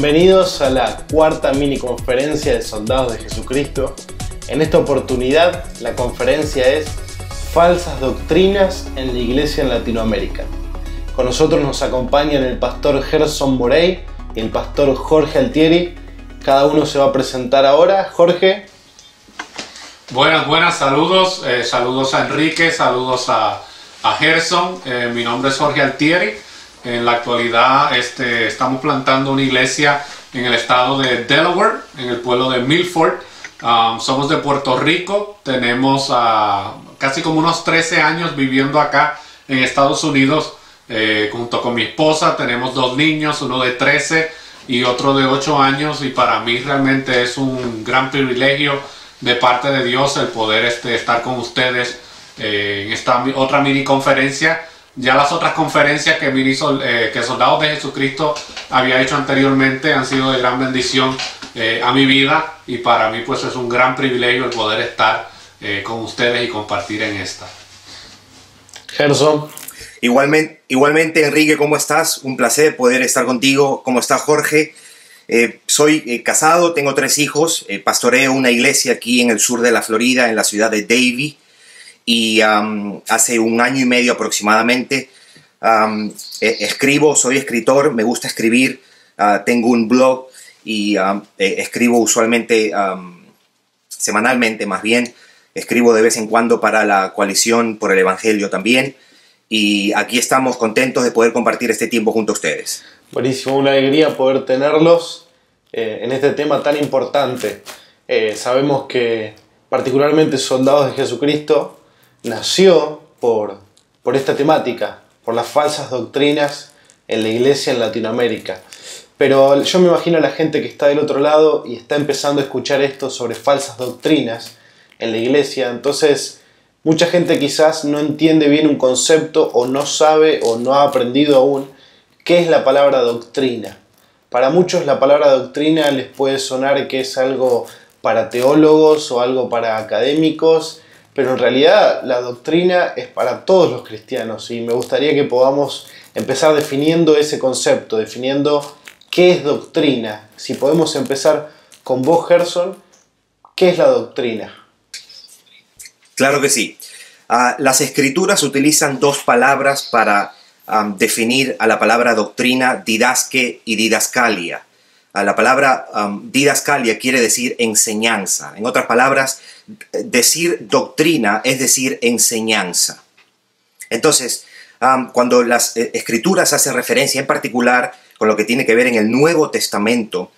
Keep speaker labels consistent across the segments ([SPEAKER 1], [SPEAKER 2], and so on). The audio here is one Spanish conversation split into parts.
[SPEAKER 1] Bienvenidos a la cuarta mini conferencia de Soldados de Jesucristo. En esta oportunidad la conferencia es Falsas Doctrinas en la Iglesia en Latinoamérica. Con nosotros nos acompañan el pastor Gerson Morey y el pastor Jorge Altieri. Cada uno se va a presentar ahora. Jorge.
[SPEAKER 2] Buenas, saludos. Saludos a Enrique, saludos a Gerson. Mi nombre es Jorge Altieri. En la actualidad estamos plantando una iglesia en el estado de Delaware, en el pueblo de Milford. Somos de Puerto Rico, tenemos casi como unos 13 años viviendo acá en Estados Unidos, junto con mi esposa. Tenemos 2 niños, uno de 13 y otro de 8 años, y para mí realmente es un gran privilegio de parte de Dios el poder estar con ustedes en esta otra mini conferencia. Ya las otras conferencias que Soldados de Jesucristo había hecho anteriormente han sido de gran bendición a mi vida, y para mí pues es un gran privilegio el poder estar con ustedes y compartir en esta.
[SPEAKER 1] Gerson.
[SPEAKER 3] Igualmente, Enrique, ¿cómo estás? Un placer poder estar contigo. ¿Cómo está Jorge? Soy casado, tengo 3 hijos, pastoreo una iglesia aquí en el sur de la Florida, en la ciudad de Davie. Y hace 1 año y medio aproximadamente soy escritor, me gusta escribir, tengo un blog y escribo usualmente, semanalmente más bien, escribo de vez en cuando para la Coalición por el Evangelio también, y aquí estamos contentos de poder compartir este tiempo junto a ustedes.
[SPEAKER 1] Buenísimo, una alegría poder tenerlos en este tema tan importante. Sabemos que particularmente Soldados de Jesucristo nació por esta temática, por las falsas doctrinas en la iglesia en Latinoamérica. Pero yo me imagino a la gente que está del otro lado y está empezando a escuchar esto sobre falsas doctrinas en la iglesia. Entonces, mucha gente quizás no entiende bien un concepto, o no sabe o no ha aprendido aún qué es la palabra doctrina. Para muchos la palabra doctrina les puede sonar que es algo para teólogos o algo para académicos, pero en realidad la doctrina es para todos los cristianos, y me gustaría que podamos empezar definiendo ese concepto, definiendo qué es doctrina. Si podemos empezar con vos, Gerson, ¿qué es la doctrina?
[SPEAKER 3] Claro que sí. Las Escrituras utilizan 2 palabras para definir a la palabra doctrina: didaske y didascalia. La palabra didascalia quiere decir enseñanza. En otras palabras, decir doctrina es decir enseñanza. Entonces, cuando las Escrituras hacen referencia en particular con lo que tiene que ver en el Nuevo Testamento,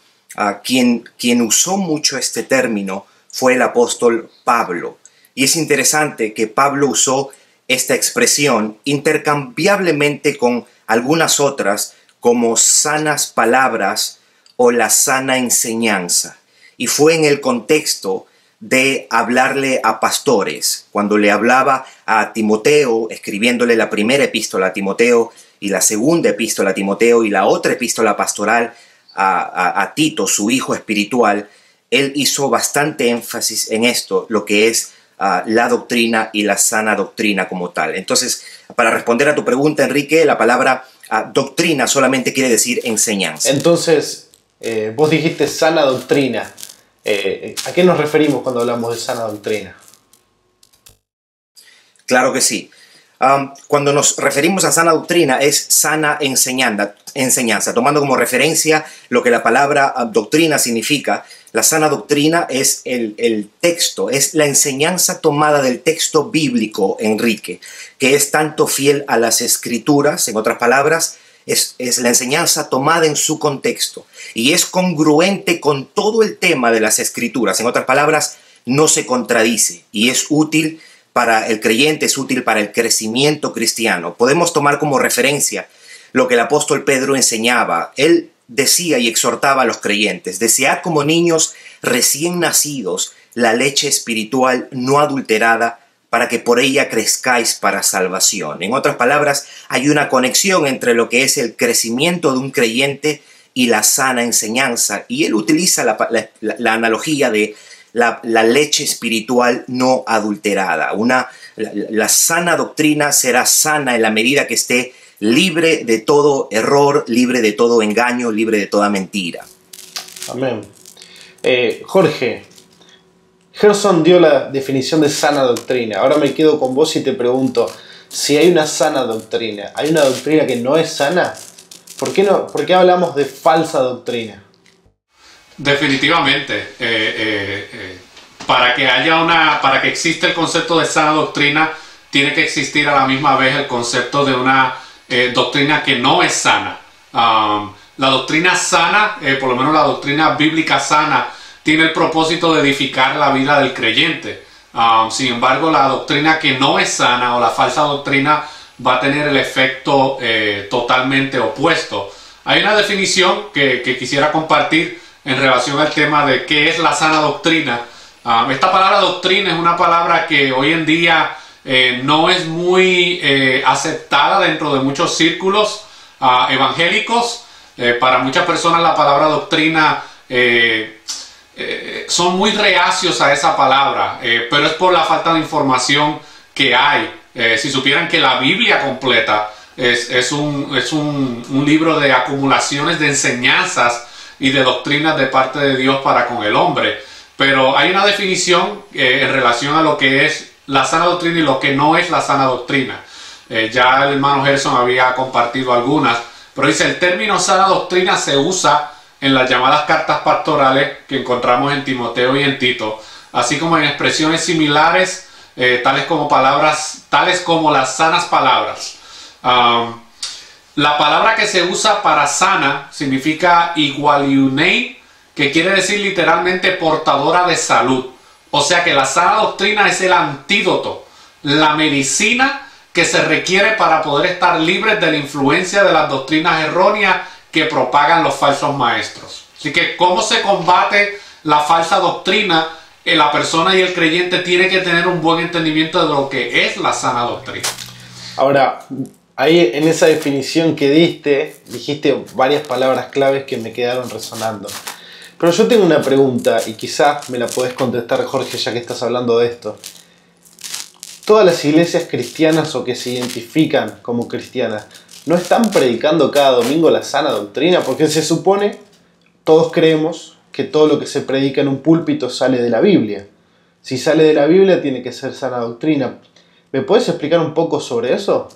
[SPEAKER 3] quien usó mucho este término fue el apóstol Pablo. Y es interesante que Pablo usó esta expresión intercambiablemente con algunas otras, como sanas palabras o la sana enseñanza. Y fue en el contexto de hablarle a pastores, cuando le hablaba a Timoteo, escribiéndole la primera epístola a Timoteo y la segunda epístola a Timoteo y la otra epístola pastoral a Tito, su hijo espiritual. Él hizo bastante énfasis en esto, lo que es la doctrina y la sana doctrina como tal. Entonces, para responder a tu pregunta, Enrique, la palabra doctrina solamente quiere decir enseñanza.
[SPEAKER 1] Entonces, vos dijiste sana doctrina. ¿A qué nos referimos cuando hablamos de sana doctrina?
[SPEAKER 3] Claro que sí. Cuando nos referimos a sana doctrina es sana enseñanza, tomando como referencia lo que la palabra doctrina significa. La sana doctrina es el texto, es la enseñanza tomada del texto bíblico, Enrique, que es tanto fiel a las Escrituras, en otras palabras, es la enseñanza tomada en su contexto y es congruente con todo el tema de las Escrituras. En otras palabras, no se contradice y es útil para el creyente, es útil para el crecimiento cristiano. Podemos tomar como referencia lo que el apóstol Pedro enseñaba. Él decía y exhortaba a los creyentes: desead como niños recién nacidos la leche espiritual no adulterada, para que por ella crezcáis para salvación. En otras palabras, hay una conexión entre lo que es el crecimiento de un creyente y la sana enseñanza. Y él utiliza la analogía de la leche espiritual no adulterada. La sana doctrina será sana en la medida que esté libre de todo error, libre de todo engaño, libre de toda mentira.
[SPEAKER 1] Amén. Jorge, Gerson dio la definición de sana doctrina. Ahora me quedo con vos y te pregunto, si hay una sana doctrina, ¿hay una doctrina que no es sana? ¿Por qué hablamos de falsa doctrina?
[SPEAKER 2] Definitivamente. Para que exista el concepto de sana doctrina, tiene que existir a la misma vez el concepto de una doctrina que no es sana. La doctrina sana, por lo menos la doctrina bíblica sana, tiene el propósito de edificar la vida del creyente. Sin embargo, la doctrina que no es sana o la falsa doctrina va a tener el efecto totalmente opuesto. Hay una definición que quisiera compartir en relación al tema de qué es la sana doctrina. Esta palabra doctrina es una palabra que hoy en día no es muy aceptada dentro de muchos círculos evangélicos. Para muchas personas la palabra doctrina son muy reacios a esa palabra, pero es por la falta de información que hay. Si supieran que la Biblia completa es un libro de acumulaciones de enseñanzas y de doctrinas de parte de Dios para con el hombre. Pero hay una definición en relación a lo que es la sana doctrina y lo que no es la sana doctrina. Ya el hermano Gerson había compartido algunas, pero dice: el término sana doctrina se usa en las llamadas cartas pastorales que encontramos en Timoteo y en Tito, así como en expresiones similares, tales como las sanas palabras. La palabra que se usa para sana significa igualiunei, que quiere decir literalmente portadora de salud. O sea que la sana doctrina es el antídoto, la medicina que se requiere para poder estar libres de la influencia de las doctrinas erróneas que propagan los falsos maestros. Así que, ¿cómo se combate la falsa doctrina? La persona y el creyente tiene que tener un buen entendimiento de lo que es la sana doctrina.
[SPEAKER 1] Ahora, ahí en esa definición que dijiste varias palabras claves que me quedaron resonando. Pero yo tengo una pregunta y quizás me la podés contestar, Jorge, ya que estás hablando de esto. Todas las iglesias cristianas o que se identifican como cristianas, ¿no están predicando cada domingo la sana doctrina? Porque se supone, todos creemos, que todo lo que se predica en un púlpito sale de la Biblia. Si sale de la Biblia, tiene que ser sana doctrina. ¿Me puedes explicar un poco sobre eso?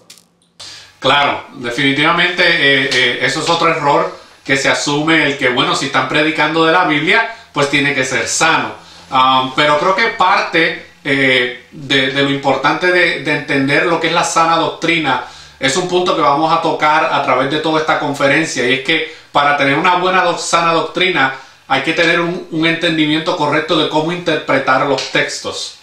[SPEAKER 2] Claro, definitivamente eso es otro error que se asume, el que, bueno, si están predicando de la Biblia, pues tiene que ser sano. Pero creo que parte de lo importante de entender lo que es la sana doctrina es un punto que vamos a tocar a través de toda esta conferencia, y es que para tener una buena sana doctrina hay que tener un entendimiento correcto de cómo interpretar los textos.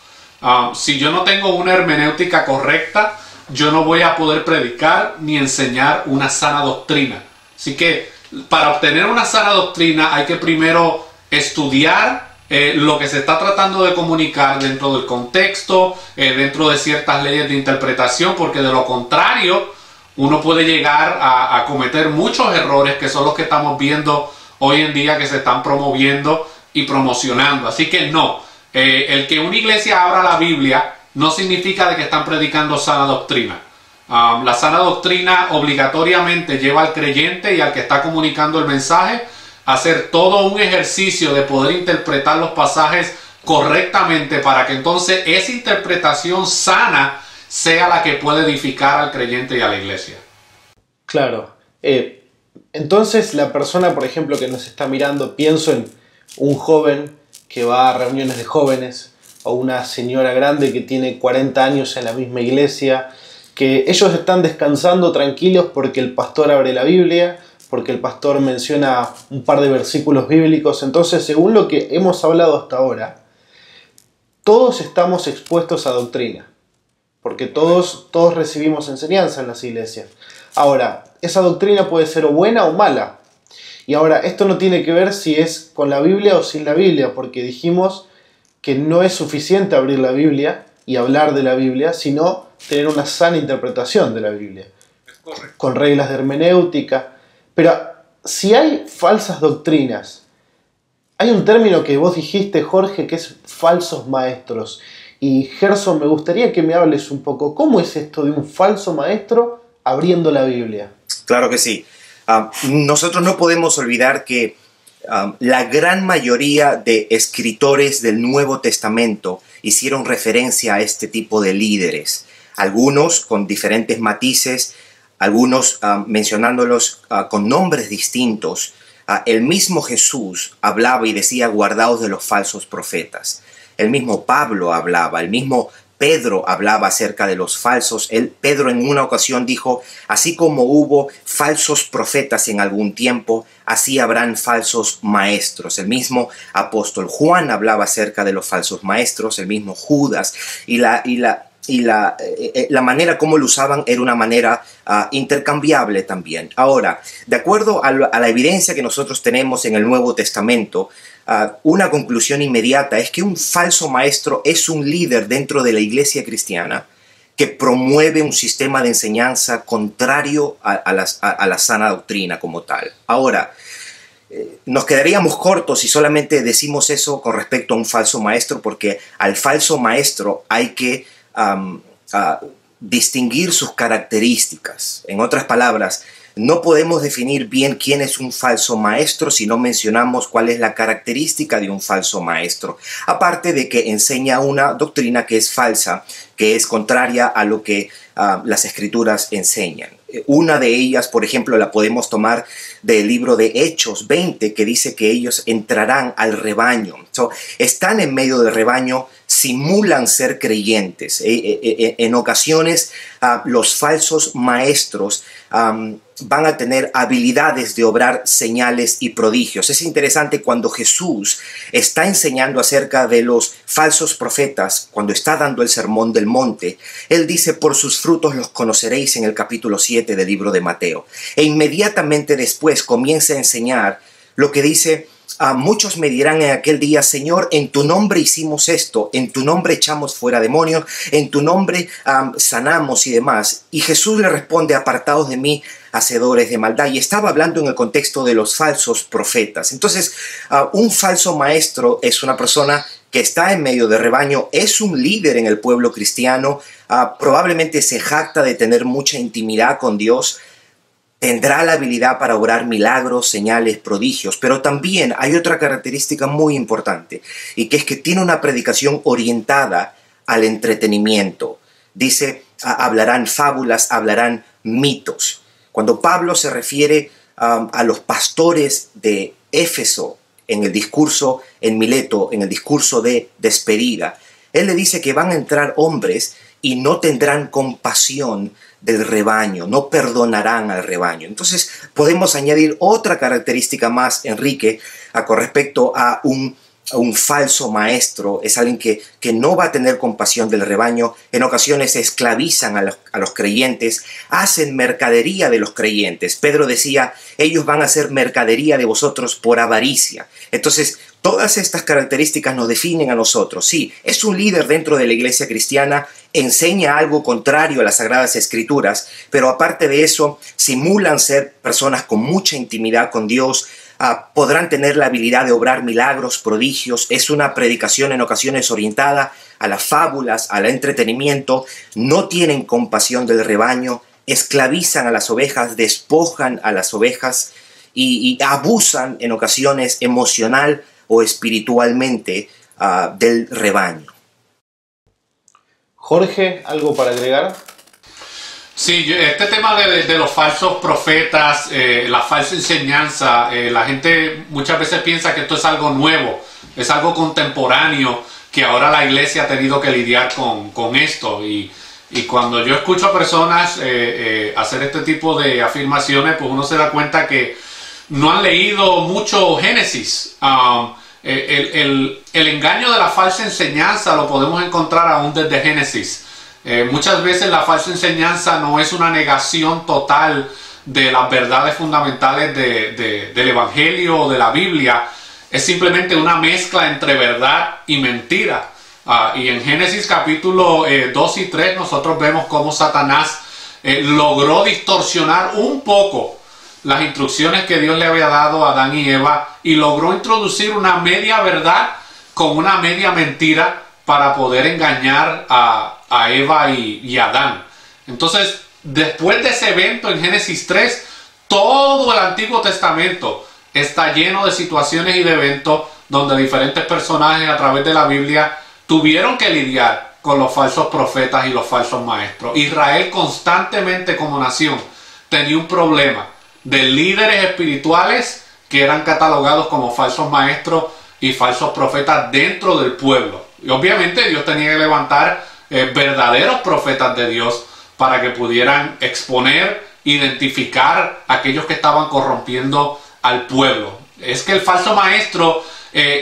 [SPEAKER 2] Si yo no tengo una hermenéutica correcta, yo no voy a poder predicar ni enseñar una sana doctrina. Así que para obtener una sana doctrina hay que primero estudiar lo que se está tratando de comunicar dentro del contexto, dentro de ciertas leyes de interpretación, porque de lo contrario uno puede llegar a cometer muchos errores que son los que estamos viendo hoy en día, que se están promoviendo y promocionando. Así que no, el que una iglesia abra la Biblia no significa de que están predicando sana doctrina. La sana doctrina obligatoriamente lleva al creyente y al que está comunicando el mensaje a hacer todo un ejercicio de poder interpretar los pasajes correctamente, para que entonces esa interpretación sana sea la que puede edificar al creyente y a la iglesia.
[SPEAKER 1] Claro. Entonces la persona, por ejemplo, que nos está mirando, pienso en un joven que va a reuniones de jóvenes, o una señora grande que tiene 40 años en la misma iglesia, que ellos están descansando tranquilos porque el pastor abre la Biblia, porque el pastor menciona un par de versículos bíblicos. Entonces, según lo que hemos hablado hasta ahora, todos estamos expuestos a doctrina, porque todos recibimos enseñanza en las iglesias. Ahora, esa doctrina puede ser o buena o mala. Y ahora, esto no tiene que ver si es con la Biblia o sin la Biblia, porque dijimos que no es suficiente abrir la Biblia y hablar de la Biblia, sino tener una sana interpretación de la Biblia, con reglas de hermenéutica. Pero si hay falsas doctrinas, hay un término que vos dijiste, Jorge, que es falsos maestros. Y Gerson, me gustaría que me hables un poco, ¿cómo es esto de un falso maestro abriendo la Biblia?
[SPEAKER 3] Claro que sí. Nosotros no podemos olvidar que La gran mayoría de escritores del Nuevo Testamento hicieron referencia a este tipo de líderes, algunos con diferentes matices, algunos mencionándolos con nombres distintos. El mismo Jesús hablaba y decía: guardaos de los falsos profetas. El mismo Pablo hablaba, el mismo Pedro hablaba acerca de los falsos. Pedro en una ocasión dijo: así como hubo falsos profetas en algún tiempo, así habrán falsos maestros. El mismo apóstol Juan hablaba acerca de los falsos maestros, el mismo Judas, y la manera como lo usaban era una manera intercambiable también. Ahora, de acuerdo a la evidencia que nosotros tenemos en el Nuevo Testamento, una conclusión inmediata es que un falso maestro es un líder dentro de la iglesia cristiana que promueve un sistema de enseñanza contrario a la sana doctrina como tal. Ahora, nos quedaríamos cortos si solamente decimos eso con respecto a un falso maestro, porque al falso maestro hay que distinguir sus características. En otras palabras, no podemos definir bien quién es un falso maestro si no mencionamos cuál es la característica de un falso maestro, aparte de que enseña una doctrina que es falsa, que es contraria a lo que las escrituras enseñan. Una de ellas, por ejemplo, la podemos tomar del libro de Hechos 20, que dice que ellos entrarán al rebaño. Están en medio del rebaño, simulan ser creyentes. En ocasiones, los falsos maestros van a tener habilidades de obrar señales y prodigios. Es interesante cuando Jesús está enseñando acerca de los falsos profetas, cuando está dando el sermón del monte, él dice: por sus frutos los conoceréis, en el capítulo 7 del libro de Mateo. E inmediatamente después comienza a enseñar lo que dice: muchos me dirán en aquel día: Señor, en tu nombre hicimos esto, en tu nombre echamos fuera demonios, en tu nombre sanamos y demás. Y Jesús le responde: apartaos de mí, hacedores de maldad. Y estaba hablando en el contexto de los falsos profetas. Entonces, un falso maestro es una persona que está en medio de rebaño, es un líder en el pueblo cristiano, probablemente se jacta de tener mucha intimidad con Dios, tendrá la habilidad para obrar milagros, señales, prodigios, pero también hay otra característica muy importante, y que es que tiene una predicación orientada al entretenimiento. Dice, hablarán fábulas, hablarán mitos. Cuando Pablo se refiere a los pastores de Éfeso en el discurso en Mileto, en el discurso de despedida, él le dice que van a entrar hombres y no tendrán compasión del rebaño, no perdonarán al rebaño. Entonces podemos añadir otra característica más, Enrique, con respecto a un falso maestro. Es alguien que no va a tener compasión del rebaño. En ocasiones esclavizan a los creyentes, hacen mercadería de los creyentes. Pedro decía: ellos van a hacer mercadería de vosotros por avaricia. Entonces, todas estas características nos definen a nosotros. Sí, es un líder dentro de la iglesia cristiana, enseña algo contrario a las Sagradas Escrituras, pero aparte de eso, simulan ser personas con mucha intimidad con Dios. Podrán tener la habilidad de obrar milagros, prodigios. Es una predicación en ocasiones orientada a las fábulas, al entretenimiento. No tienen compasión del rebaño, esclavizan a las ovejas, despojan a las ovejas y abusan en ocasiones emocional o espiritualmente del rebaño.
[SPEAKER 1] Jorge, ¿algo para agregar?
[SPEAKER 2] Sí, este tema de los falsos profetas, la falsa enseñanza, la gente muchas veces piensa que esto es algo nuevo, es algo contemporáneo, que ahora la iglesia ha tenido que lidiar con esto. Y cuando yo escucho a personas hacer este tipo de afirmaciones, pues uno se da cuenta que no han leído mucho Génesis. El engaño de la falsa enseñanza lo podemos encontrar aún desde Génesis. Muchas veces la falsa enseñanza no es una negación total de las verdades fundamentales del Evangelio o de la Biblia, es simplemente una mezcla entre verdad y mentira. Y en Génesis capítulo 2 y 3 nosotros vemos cómo Satanás logró distorsionar un poco las instrucciones que Dios le había dado a Adán y Eva, y logró introducir una media verdad con una media mentira para poder engañar a Eva y Adán. Entonces, después de ese evento en Génesis 3, todo el Antiguo Testamento está lleno de situaciones y de eventos donde diferentes personajes a través de la Biblia tuvieron que lidiar con los falsos profetas y los falsos maestros. Israel constantemente como nación tenía un problema de líderes espirituales que eran catalogados como falsos maestros y falsos profetas dentro del pueblo. Y obviamente Dios tenía que levantar verdaderos profetas de Dios para que pudieran exponer, identificar a aquellos que estaban corrompiendo al pueblo. Es que el falso maestro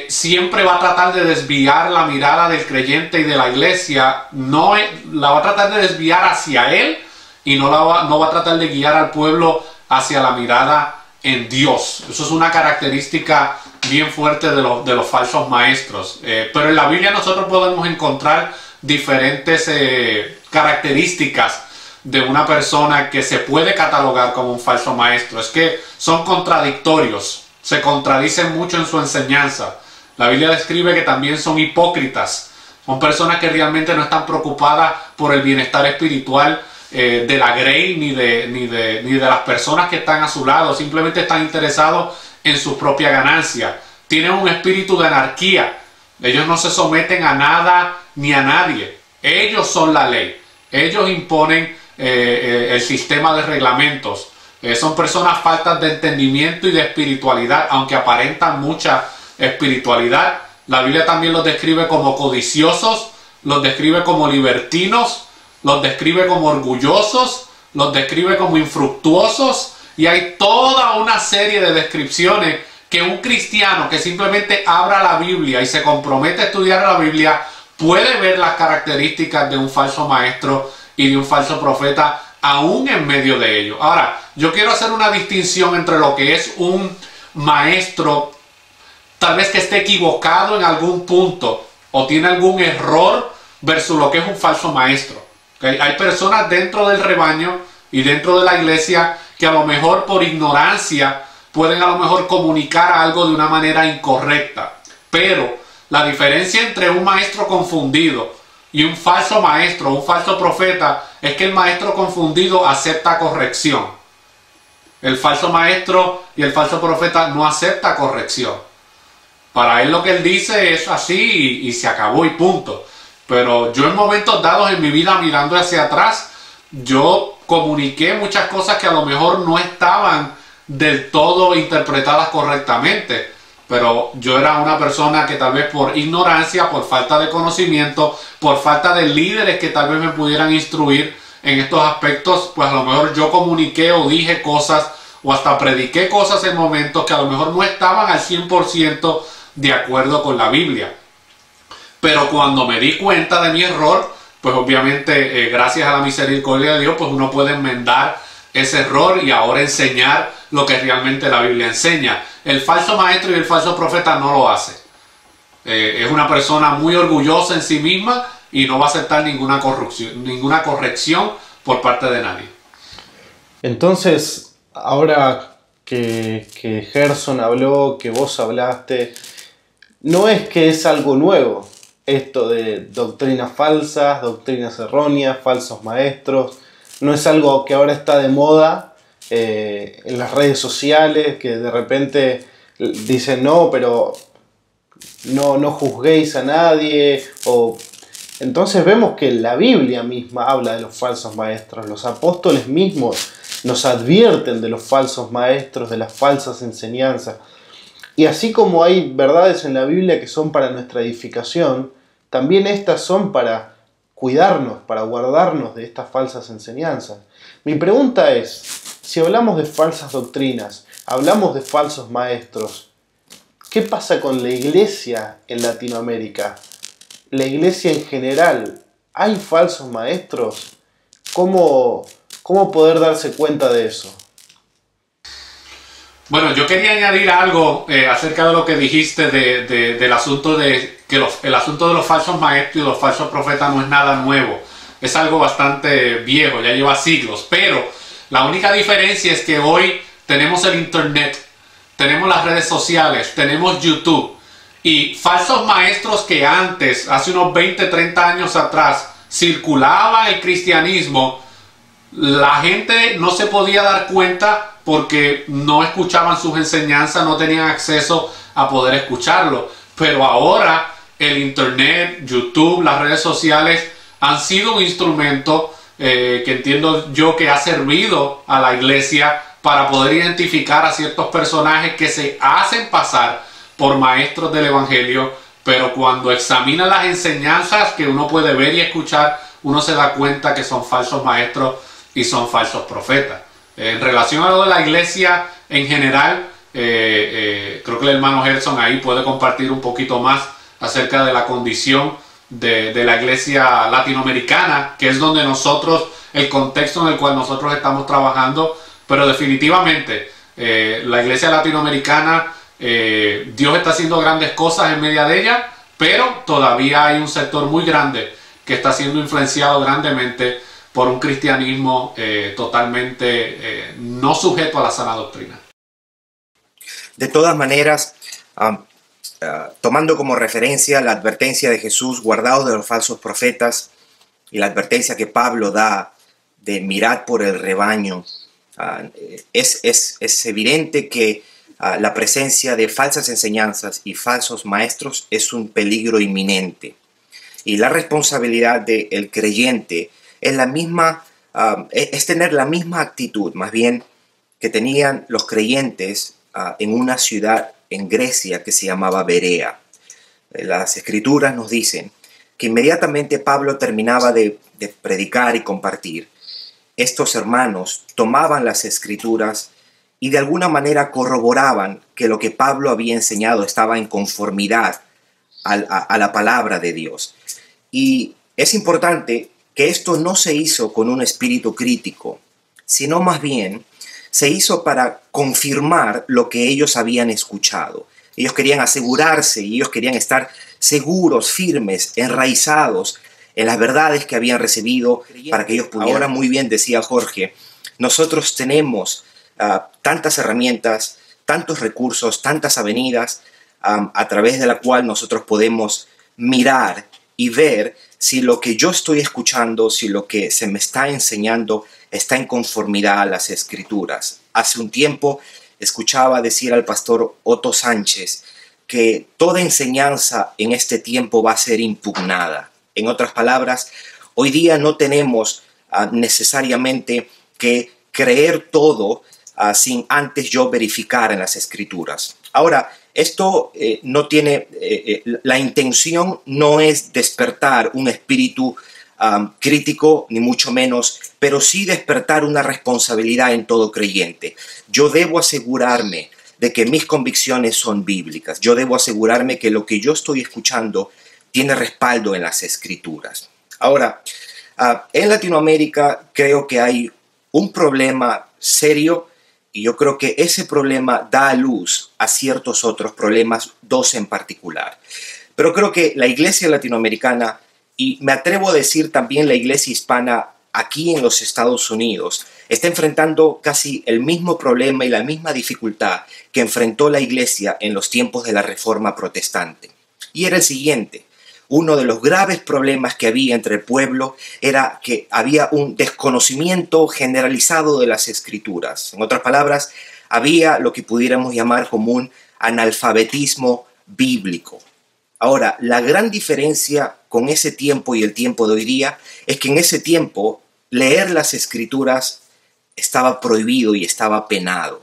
[SPEAKER 2] siempre va a tratar de desviar la mirada del creyente y de la iglesia, no la va a tratar de desviar hacia él y no va a tratar de guiar al pueblo hacia la mirada en Dios. Eso es una característica bien fuerte de los falsos maestros. Pero en la Biblia nosotros podemos encontrar diferentes características de una persona que se puede catalogar como un falso maestro. Es que son contradictorios, se contradicen mucho en su enseñanza. La Biblia describe que también son hipócritas, son personas que realmente no están preocupadas por el bienestar espiritual de la grey ni de las personas que están a su lado, simplemente están interesados en su propia ganancia. Tienen un espíritu de anarquía, ellos no se someten a nada ni a nadie, ellos son la ley, ellos imponen el sistema de reglamentos. Son personas faltas de entendimiento y de espiritualidad, aunque aparentan mucha espiritualidad. La Biblia también los describe como codiciosos, los describe como libertinos, los describe como orgullosos, los describe como infructuosos, y hay toda una serie de descripciones que un cristiano que simplemente abra la Biblia y se compromete a estudiar la Biblia puede ver las características de un falso maestro y de un falso profeta aún en medio de ello. Ahora, yo quiero hacer una distinción entre lo que es un maestro tal vez que esté equivocado en algún punto o tiene algún error versus lo que es un falso maestro. ¿Okay? Hay personas dentro del rebaño y dentro de la iglesia que a lo mejor por ignorancia pueden a lo mejor comunicar algo de una manera incorrecta. Pero la diferencia entre un maestro confundido y un falso maestro, un falso profeta, es que el maestro confundido acepta corrección. El falso maestro y el falso profeta no acepta corrección. Para él lo que él dice es así y se acabó y punto. Pero yo en momentos dados en mi vida mirando hacia atrás, yo comuniqué muchas cosas que a lo mejor no estaban del todo interpretadas correctamente. Pero yo era una persona que tal vez por ignorancia, por falta de conocimiento, por falta de líderes que tal vez me pudieran instruir en estos aspectos, pues a lo mejor yo comuniqué o dije cosas o hasta prediqué cosas en momentos que a lo mejor no estaban al 100% de acuerdo con la Biblia. Pero cuando me di cuenta de mi error, pues obviamente gracias a la misericordia de Dios, pues uno puede enmendar ese error y ahora enseñar lo que realmente la Biblia enseña. El falso maestro y el falso profeta no lo hace. Es una persona muy orgullosa en sí misma y no va a aceptar ninguna corrección por parte de nadie.
[SPEAKER 1] Entonces, ahora que Gerson habló, que vos hablaste, no es que es algo nuevo esto de doctrinas falsas, doctrinas erróneas, falsos maestros. No es algo que ahora está de moda en las redes sociales, que de repente dicen no, pero no juzguéis a nadie. Entonces vemos que la Biblia misma habla de los falsos maestros. Los apóstoles mismos nos advierten de los falsos maestros, de las falsas enseñanzas. Y así como hay verdades en la Biblia que son para nuestra edificación, también estas son para cuidarnos, para guardarnos de estas falsas enseñanzas. Mi pregunta es, si hablamos de falsas doctrinas, hablamos de falsos maestros, ¿qué pasa con la iglesia en Latinoamérica? La iglesia en general, ¿hay falsos maestros? ¿Cómo poder darse cuenta de eso?
[SPEAKER 2] Bueno, yo quería añadir algo acerca de lo que dijiste del asunto de que el asunto de los falsos maestros y los falsos profetas no es nada nuevo. Es algo bastante viejo, ya lleva siglos. Pero la única diferencia es que hoy tenemos el internet, tenemos las redes sociales, tenemos YouTube. Y falsos maestros que antes, hace unos 20, 30 años atrás, circulaba el cristianismo, la gente no se podía dar cuenta porque no escuchaban sus enseñanzas, no tenían acceso a poder escucharlo. Pero ahora el internet, YouTube, las redes sociales han sido un instrumento que entiendo yo que ha servido a la iglesia para poder identificar a ciertos personajes que se hacen pasar por maestros del evangelio, pero cuando examinan las enseñanzas que uno puede ver y escuchar, uno se da cuenta que son falsos maestros y son falsos profetas. En relación a lo de la iglesia en general, creo que el hermano Gerson ahí puede compartir un poquito más acerca de la condición de la iglesia latinoamericana, que es donde nosotros, el contexto en el cual nosotros estamos trabajando, pero definitivamente la iglesia latinoamericana, Dios está haciendo grandes cosas en medio de ella, pero todavía hay un sector muy grande que está siendo influenciado grandemente por un cristianismo totalmente no sujeto a la sana doctrina.
[SPEAKER 3] De todas maneras, tomando como referencia la advertencia de Jesús, guardaos de los falsos profetas, y la advertencia que Pablo da de mirar por el rebaño, es evidente que la presencia de falsas enseñanzas y falsos maestros es un peligro inminente. Y la responsabilidad del creyente es la misma, es tener la misma actitud, más bien, que tenían los creyentes en una ciudad en Grecia que se llamaba Berea. Las escrituras nos dicen que inmediatamente Pablo terminaba de predicar y compartir, estos hermanos tomaban las escrituras y de alguna manera corroboraban que lo que Pablo había enseñado estaba en conformidad a la palabra de Dios. Y es importante que esto no se hizo con un espíritu crítico, sino más bien se hizo para confirmar lo que ellos habían escuchado. Ellos querían asegurarse y ellos querían estar seguros, firmes, enraizados en las verdades que habían recibido para que ellos pudieran. Ahora, muy bien decía Jorge, nosotros tenemos tantas herramientas, tantos recursos, tantas avenidas a través de la cual nosotros podemos mirar y ver si lo que yo estoy escuchando, si lo que se me está enseñando está en conformidad a las escrituras. Hace un tiempo escuchaba decir al pastor Otto Sánchez que toda enseñanza en este tiempo va a ser impugnada. En otras palabras, hoy día no tenemos necesariamente que creer todo sin antes yo verificar en las escrituras. Ahora, esto no tiene, la intención no es despertar un espíritu crítico, ni mucho menos, pero sí despertar una responsabilidad en todo creyente. Yo debo asegurarme de que mis convicciones son bíblicas. Yo debo asegurarme que lo que yo estoy escuchando tiene respaldo en las escrituras. Ahora, en Latinoamérica creo que hay un problema serio y yo creo que ese problema da a luz a ciertos otros problemas, dos en particular. Pero creo que la iglesia latinoamericana, y me atrevo a decir también la iglesia hispana aquí en los Estados Unidos, está enfrentando casi el mismo problema y la misma dificultad que enfrentó la iglesia en los tiempos de la Reforma Protestante. Y era el siguiente. Uno de los graves problemas que había entre el pueblo era que había un desconocimiento generalizado de las escrituras. En otras palabras, había lo que pudiéramos llamar como un analfabetismo bíblico. Ahora, la gran diferencia con ese tiempo y el tiempo de hoy día es que en ese tiempo leer las escrituras estaba prohibido y estaba penado.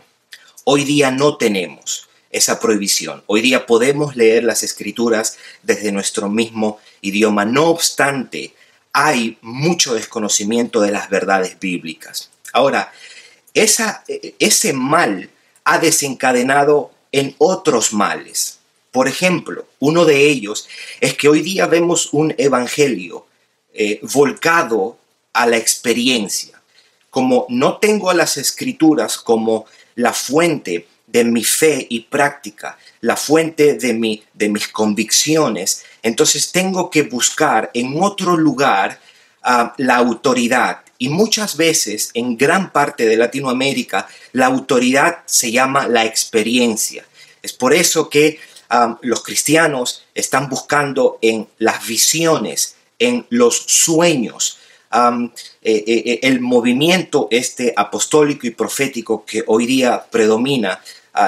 [SPEAKER 3] Hoy día no tenemos esa prohibición. Hoy día podemos leer las escrituras desde nuestro mismo idioma. No obstante, hay mucho desconocimiento de las verdades bíblicas. Ahora, ese mal ha desencadenado en otros males. Por ejemplo, uno de ellos es que hoy día vemos un evangelio volcado a la experiencia. Como no tengo a las escrituras como la fuente de mi fe y práctica, la fuente de mis convicciones, entonces tengo que buscar en otro lugar la autoridad. Y muchas veces, en gran parte de Latinoamérica, la autoridad se llama la experiencia. Es por eso que los cristianos están buscando en las visiones, en los sueños, el movimiento apostólico y profético que hoy día predomina.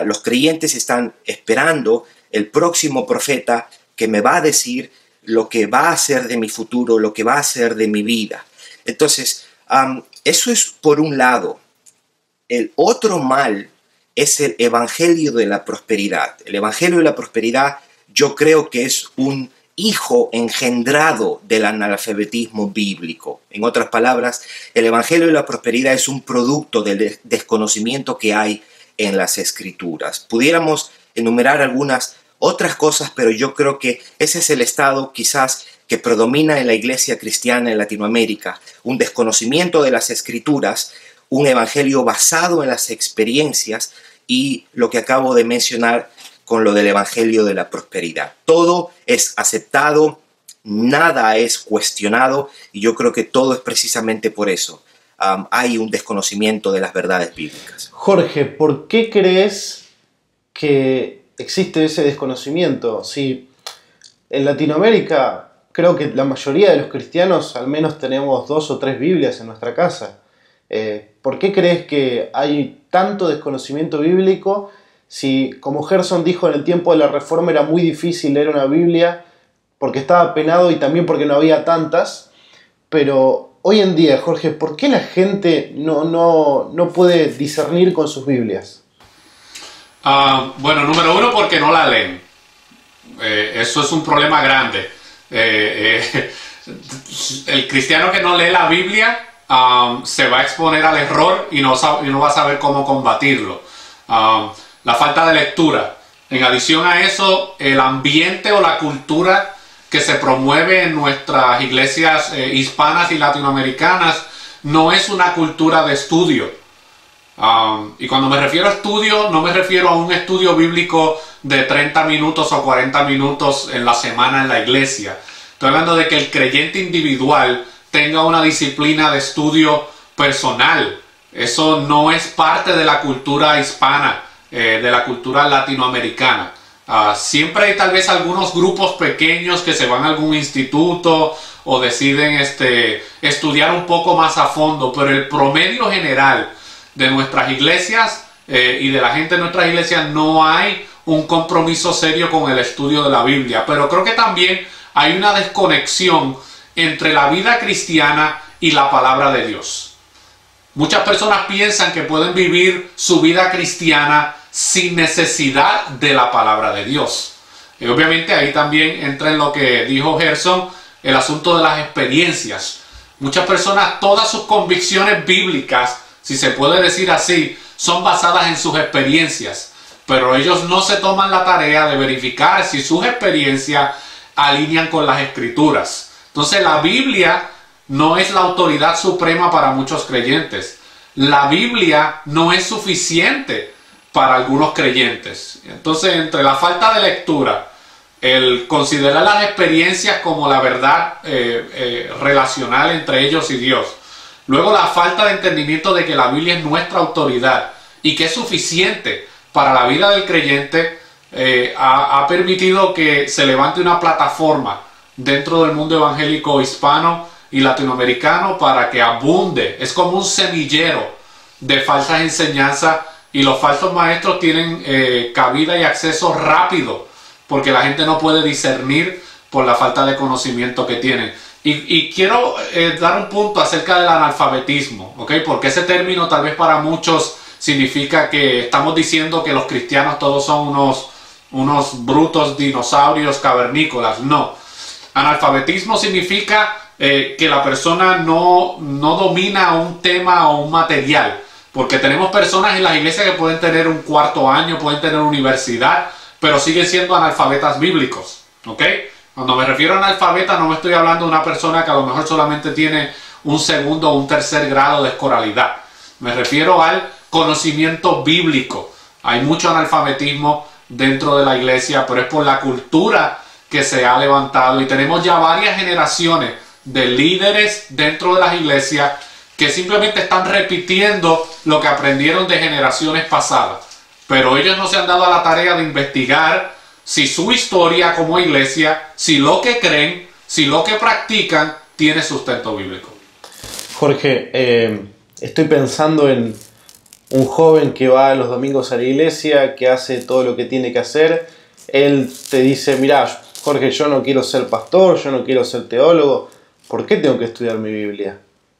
[SPEAKER 3] Los creyentes están esperando el próximo profeta que me va a decir lo que va a hacer de mi futuro, lo que va a hacer de mi vida. Entonces, eso es por un lado. El otro mal es el evangelio de la prosperidad. El evangelio de la prosperidad yo creo que es un hijo engendrado del analfabetismo bíblico. En otras palabras, el evangelio de la prosperidad es un producto del desconocimiento que hay en las escrituras. Pudiéramos enumerar algunas otras cosas, pero yo creo que ese es el estado quizás que predomina en la iglesia cristiana en Latinoamérica. Un desconocimiento de las escrituras, un evangelio basado en las experiencias y lo que acabo de mencionar con lo del evangelio de la prosperidad. Todo es aceptado, nada es cuestionado y yo creo que todo es precisamente por eso. Hay un desconocimiento de las verdades bíblicas.
[SPEAKER 1] Jorge, ¿por qué crees que existe ese desconocimiento? Si en Latinoamérica creo que la mayoría de los cristianos al menos tenemos 2 o 3 Biblias en nuestra casa. ¿Por qué crees que hay tanto desconocimiento bíblico? Si, como Gerson dijo, en el tiempo de la Reforma era muy difícil leer una Biblia porque estaba penado y también porque no había tantas, pero hoy en día, Jorge, ¿por qué la gente no puede discernir con sus Biblias?
[SPEAKER 2] Bueno, número uno, porque no la leen. Eso es un problema grande. El cristiano que no lee la Biblia se va a exponer al error y no va a saber cómo combatirlo. La falta de lectura. En adición a eso, el ambiente o la cultura que se promueve en nuestras iglesias hispanas y latinoamericanas no es una cultura de estudio. Y cuando me refiero a estudio, no me refiero a un estudio bíblico de 30 minutos o 40 minutos en la semana en la iglesia. Estoy hablando de que el creyente individual tenga una disciplina de estudio personal. Eso no es parte de la cultura hispana, de la cultura latinoamericana. Siempre hay tal vez algunos grupos pequeños que se van a algún instituto o deciden estudiar un poco más a fondo, pero el promedio general de nuestras iglesias y de la gente de nuestras iglesias no hay un compromiso serio con el estudio de la Biblia. Pero creo que también hay una desconexión entre la vida cristiana y la palabra de Dios. Muchas personas piensan que pueden vivir su vida cristiana sin necesidad de la palabra de Dios. Y obviamente ahí también entra en lo que dijo Gerson, el asunto de las experiencias. Muchas personas, todas sus convicciones bíblicas, si se puede decir así, son basadas en sus experiencias, pero ellos no se toman la tarea de verificar si sus experiencias alinean con las escrituras. Entonces la Biblia no es la autoridad suprema para muchos creyentes. La Biblia no es suficiente para algunos creyentes. Entonces, entre la falta de lectura, el considerar las experiencias como la verdad relacional entre ellos y Dios, luego la falta de entendimiento de que la Biblia es nuestra autoridad y que es suficiente para la vida del creyente, ha permitido que se levante una plataforma dentro del mundo evangélico hispano y latinoamericano para que abunde. Es como un semillero de falsas enseñanzas y los falsos maestros tienen cabida y acceso rápido porque la gente no puede discernir por la falta de conocimiento que tienen. Y quiero dar un punto acerca del analfabetismo, ¿ok? Porque ese término tal vez para muchos significa que estamos diciendo que los cristianos todos son unos brutos dinosaurios cavernícolas. No. Analfabetismo significa que la persona no domina un tema o un material. Porque tenemos personas en las iglesias que pueden tener un 4º año, pueden tener universidad, pero siguen siendo analfabetas bíblicos, ¿ok? Cuando me refiero a analfabeta no me estoy hablando de una persona que a lo mejor solamente tiene un 2º o un 3er grado de escolaridad. Me refiero al conocimiento bíblico. Hay mucho analfabetismo dentro de la iglesia, pero es por la cultura que se ha levantado y tenemos ya varias generaciones de líderes dentro de las iglesias que simplemente están repitiendo lo que aprendieron de generaciones pasadas. Pero ellos no se han dado a la tarea de investigar si su historia como iglesia, si lo que creen, si lo que practican, tiene sustento bíblico.
[SPEAKER 1] Jorge, estoy pensando en un joven que va los domingos a la iglesia, que hace todo lo que tiene que hacer. Él te dice, mirá, Jorge, yo no quiero ser pastor, yo no quiero ser teólogo. ¿Por qué tengo que estudiar mi Biblia?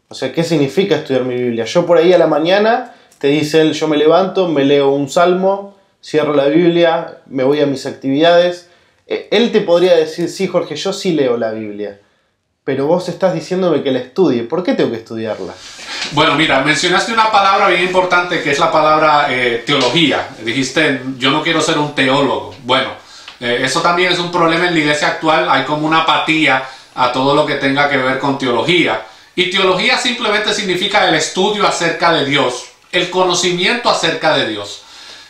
[SPEAKER 1] O sea, ¿qué significa estudiar mi Biblia? Yo por ahí a la mañana, te dice él, yo me levanto, me leo un salmo, cierro la Biblia, me voy a mis actividades. Él te podría decir, sí, Jorge, yo sí leo la Biblia, pero vos estás diciéndome que la estudie. ¿Por qué tengo que estudiarla?
[SPEAKER 2] Bueno, mira, mencionaste una palabra bien importante que es la palabra teología. Dijiste, yo no quiero ser un teólogo. Bueno, eso también es un problema en la iglesia actual. Hay como una apatía a todo lo que tenga que ver con teología. Y teología simplemente significa el estudio acerca de Dios, el conocimiento acerca de Dios.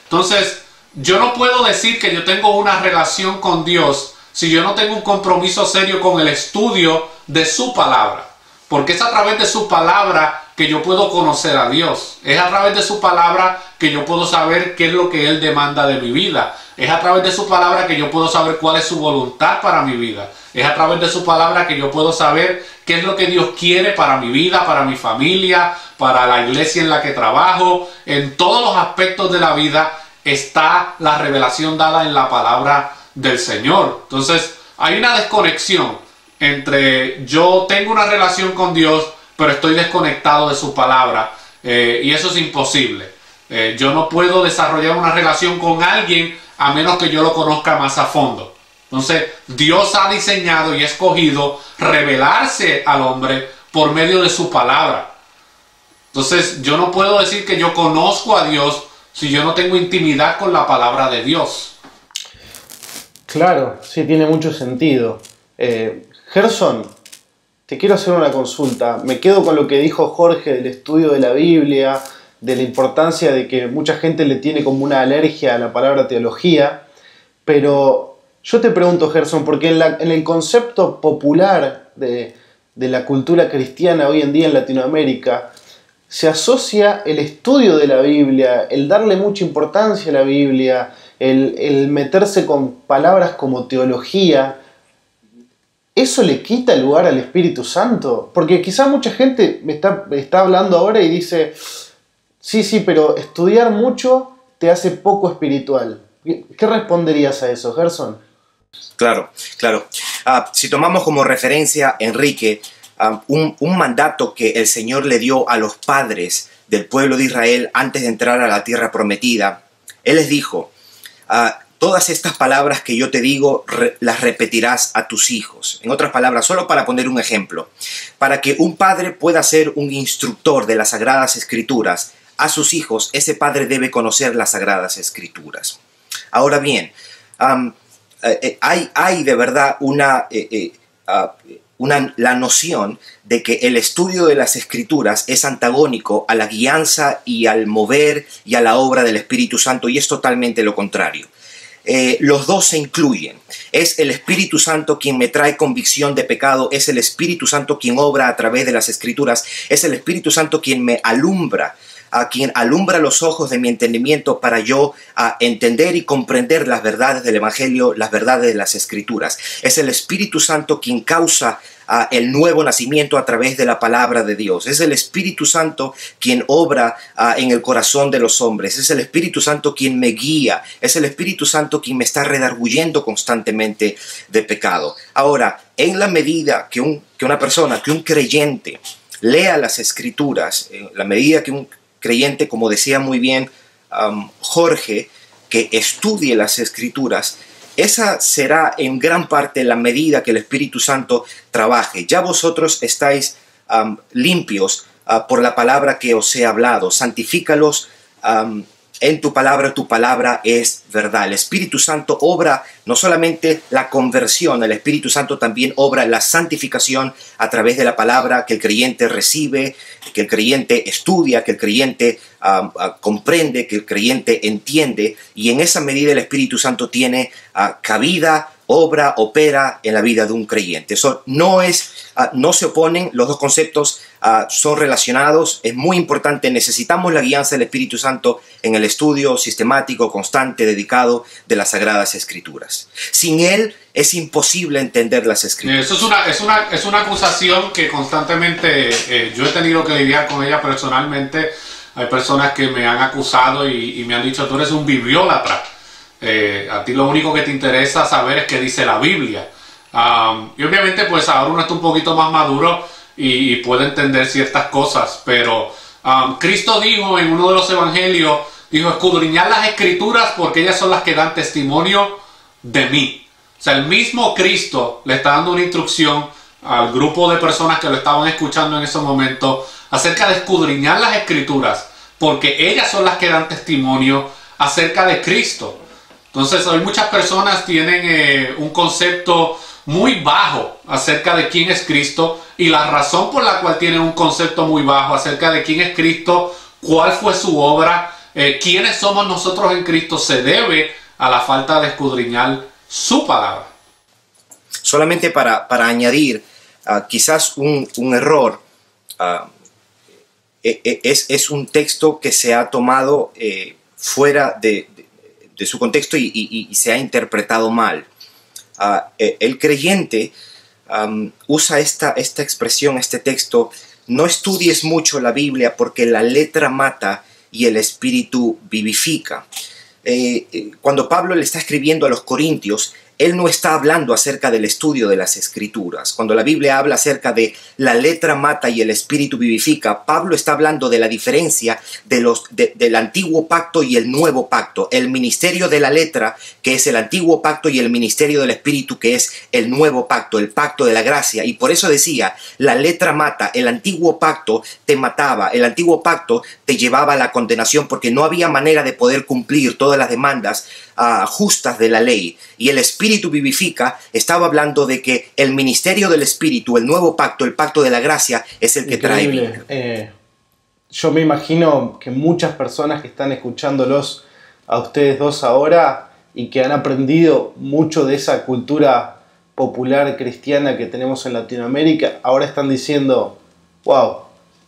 [SPEAKER 2] Entonces, yo no puedo decir que yo tengo una relación con Dios si yo no tengo un compromiso serio con el estudio de su palabra. Porque es a través de su palabra que yo puedo conocer a Dios. Es a través de su palabra que yo puedo saber qué es lo que Él demanda de mi vida. Es a través de su palabra que yo puedo saber cuál es su voluntad para mi vida. Es a través de su palabra que yo puedo saber qué es lo que Dios quiere para mi vida, para mi familia, para la iglesia en la que trabajo. En todos los aspectos de la vida está la revelación dada en la palabra del Señor. Entonces, hay una desconexión entre yo tengo una relación con Dios, pero estoy desconectado de su palabra, y eso es imposible. Yo no puedo desarrollar una relación con alguien a menos que yo lo conozca más a fondo. Entonces, Dios ha diseñado y escogido revelarse al hombre por medio de su palabra. Entonces, yo no puedo decir que yo conozco a Dios si yo no tengo intimidad con la palabra de Dios.
[SPEAKER 1] Claro, sí, tiene mucho sentido. Gerson, te quiero hacer una consulta. Me quedo con lo que dijo Jorge del estudio de la Biblia, de la importancia de que mucha gente le tiene como una alergia a la palabra teología, pero yo te pregunto, Gerson, porque en el concepto popular de la cultura cristiana hoy en día en Latinoamérica, se asocia el estudio de la Biblia, el darle mucha importancia a la Biblia, el meterse con palabras como teología. ¿Eso le quita el lugar al Espíritu Santo? Porque quizás mucha gente me está hablando ahora y dice, sí, pero estudiar mucho te hace poco espiritual. ¿Qué responderías a eso, Gerson?
[SPEAKER 3] Claro. Si tomamos como referencia, Enrique, un mandato que el Señor le dio a los padres del pueblo de Israel antes de entrar a la tierra prometida, Él les dijo, todas estas palabras que yo te digo las repetirás a tus hijos. En otras palabras, solo para poner un ejemplo, para que un padre pueda ser un instructor de las Sagradas Escrituras a sus hijos, ese padre debe conocer las Sagradas Escrituras. Ahora bien, hay de verdad la noción de que el estudio de las Escrituras es antagónico a la guianza y al mover y a la obra del Espíritu Santo, y es totalmente lo contrario. Los dos se incluyen. Es el Espíritu Santo quien me trae convicción de pecado, es el Espíritu Santo quien obra a través de las Escrituras, es el Espíritu Santo quien me alumbra, a quien alumbra los ojos de mi entendimiento para yo entender y comprender las verdades del Evangelio, las verdades de las Escrituras. Es el Espíritu Santo quien causa el nuevo nacimiento a través de la palabra de Dios. Es el Espíritu Santo quien obra en el corazón de los hombres. Es el Espíritu Santo quien me guía. Es el Espíritu Santo quien me está redarguyendo constantemente de pecado. Ahora, en la medida que una persona, que un creyente lea las Escrituras, en la medida que un creyente, como decía muy bien Jorge, que estudie las Escrituras, esa será en gran parte la medida que el Espíritu Santo trabaje. Ya vosotros estáis limpios por la palabra que os he hablado. Santifícalos en tu palabra es verdad. El Espíritu Santo obra no solamente la conversión, el Espíritu Santo también obra la santificación a través de la palabra que el creyente recibe, que el creyente estudia, que el creyente comprende, que el creyente entiende, y en esa medida el Espíritu Santo tiene cabida, obra, opera en la vida de un creyente. Eso no se oponen, los dos conceptos son relacionados, es muy importante, necesitamos la guianza del Espíritu Santo en el estudio sistemático, constante, dedicado de las Sagradas Escrituras. Sin él es imposible entender las Escrituras.
[SPEAKER 2] Eso es una acusación que constantemente yo he tenido que lidiar con ella personalmente. Hay personas que me han acusado y me han dicho: tú eres un bibliólatra. A ti lo único que te interesa saber es qué dice la Biblia. Y obviamente pues ahora uno está un poquito más maduro y puede entender ciertas cosas, pero Cristo dijo en uno de los evangelios, dijo: escudriñad las Escrituras porque ellas son las que dan testimonio de mí. O sea, el mismo Cristo le está dando una instrucción al grupo de personas que lo estaban escuchando en ese momento acerca de escudriñar las Escrituras, porque ellas son las que dan testimonio acerca de Cristo. Entonces, hoy muchas personas tienen un concepto muy bajo acerca de quién es Cristo, y la razón por la cual tienen un concepto muy bajo acerca de quién es Cristo, cuál fue su obra, quiénes somos nosotros en Cristo, se debe a la falta de escudriñar su palabra.
[SPEAKER 3] Solamente para añadir, quizás un error, es un texto que se ha tomado fuera de su contexto y se ha interpretado mal. El creyente usa esta expresión, este texto: no estudies mucho la Biblia porque la letra mata y el espíritu vivifica. Cuando Pablo le está escribiendo a los corintios, él no está hablando acerca del estudio de las Escrituras. Cuando la Biblia habla acerca de la letra mata y el espíritu vivifica, Pablo está hablando de la diferencia del antiguo pacto y el nuevo pacto. El ministerio de la letra, que es el antiguo pacto, y el ministerio del espíritu, que es el nuevo pacto, el pacto de la gracia. Y por eso decía, la letra mata. El antiguo pacto te mataba, el antiguo pacto te llevaba a la condenación porque no había manera de poder cumplir todas las demandas justas de la ley. Y el espíritu vivifica, estaba hablando de que el ministerio del espíritu, el nuevo pacto, el pacto de la gracia, es el que trae vida.
[SPEAKER 1] Yo me imagino que muchas personas que están escuchándolos a ustedes dos ahora y que han aprendido mucho de esa cultura popular cristiana que tenemos en Latinoamérica, ahora están diciendo: wow,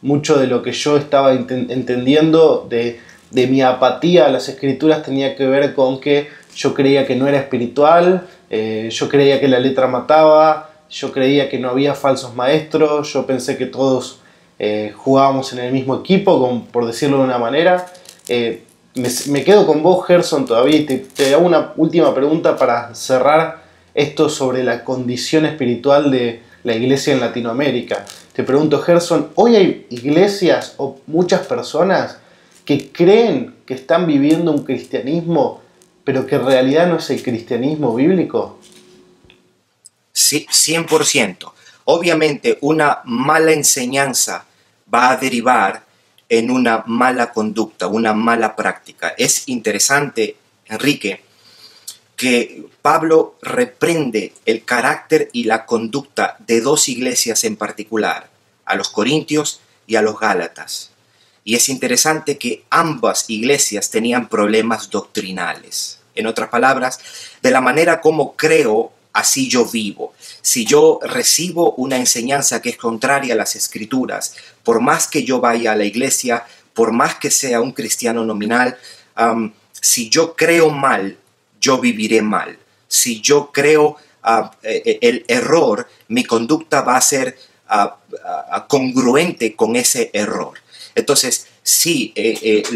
[SPEAKER 1] mucho de lo que yo estaba entendiendo de mi apatía a las Escrituras tenía que ver con que yo creía que no era espiritual, yo creía que la letra mataba, yo creía que no había falsos maestros, yo pensé que todos jugábamos en el mismo equipo, por decirlo de una manera. Me quedo con vos, Gerson, todavía, y te hago una última pregunta para cerrar esto sobre la condición espiritual de la iglesia en Latinoamérica. Te pregunto, Gerson, ¿hoy hay iglesias o muchas personas que creen que están viviendo un cristianismo, pero que en realidad no es el cristianismo bíblico?
[SPEAKER 3] Sí, 100%. Obviamente, una mala enseñanza va a derivar en una mala conducta, una mala práctica. Es interesante, Enrique, que Pablo reprende el carácter y la conducta de dos iglesias en particular, a los Corintios y a los Gálatas. Y es interesante que ambas iglesias tenían problemas doctrinales. En otras palabras, de la manera como creo, así yo vivo. Si yo recibo una enseñanza que es contraria a las Escrituras, por más que yo vaya a la iglesia, por más que sea un cristiano nominal, si yo creo mal, yo viviré mal. Si yo creo el error, mi conducta va a ser congruente con ese error. Entonces, sí,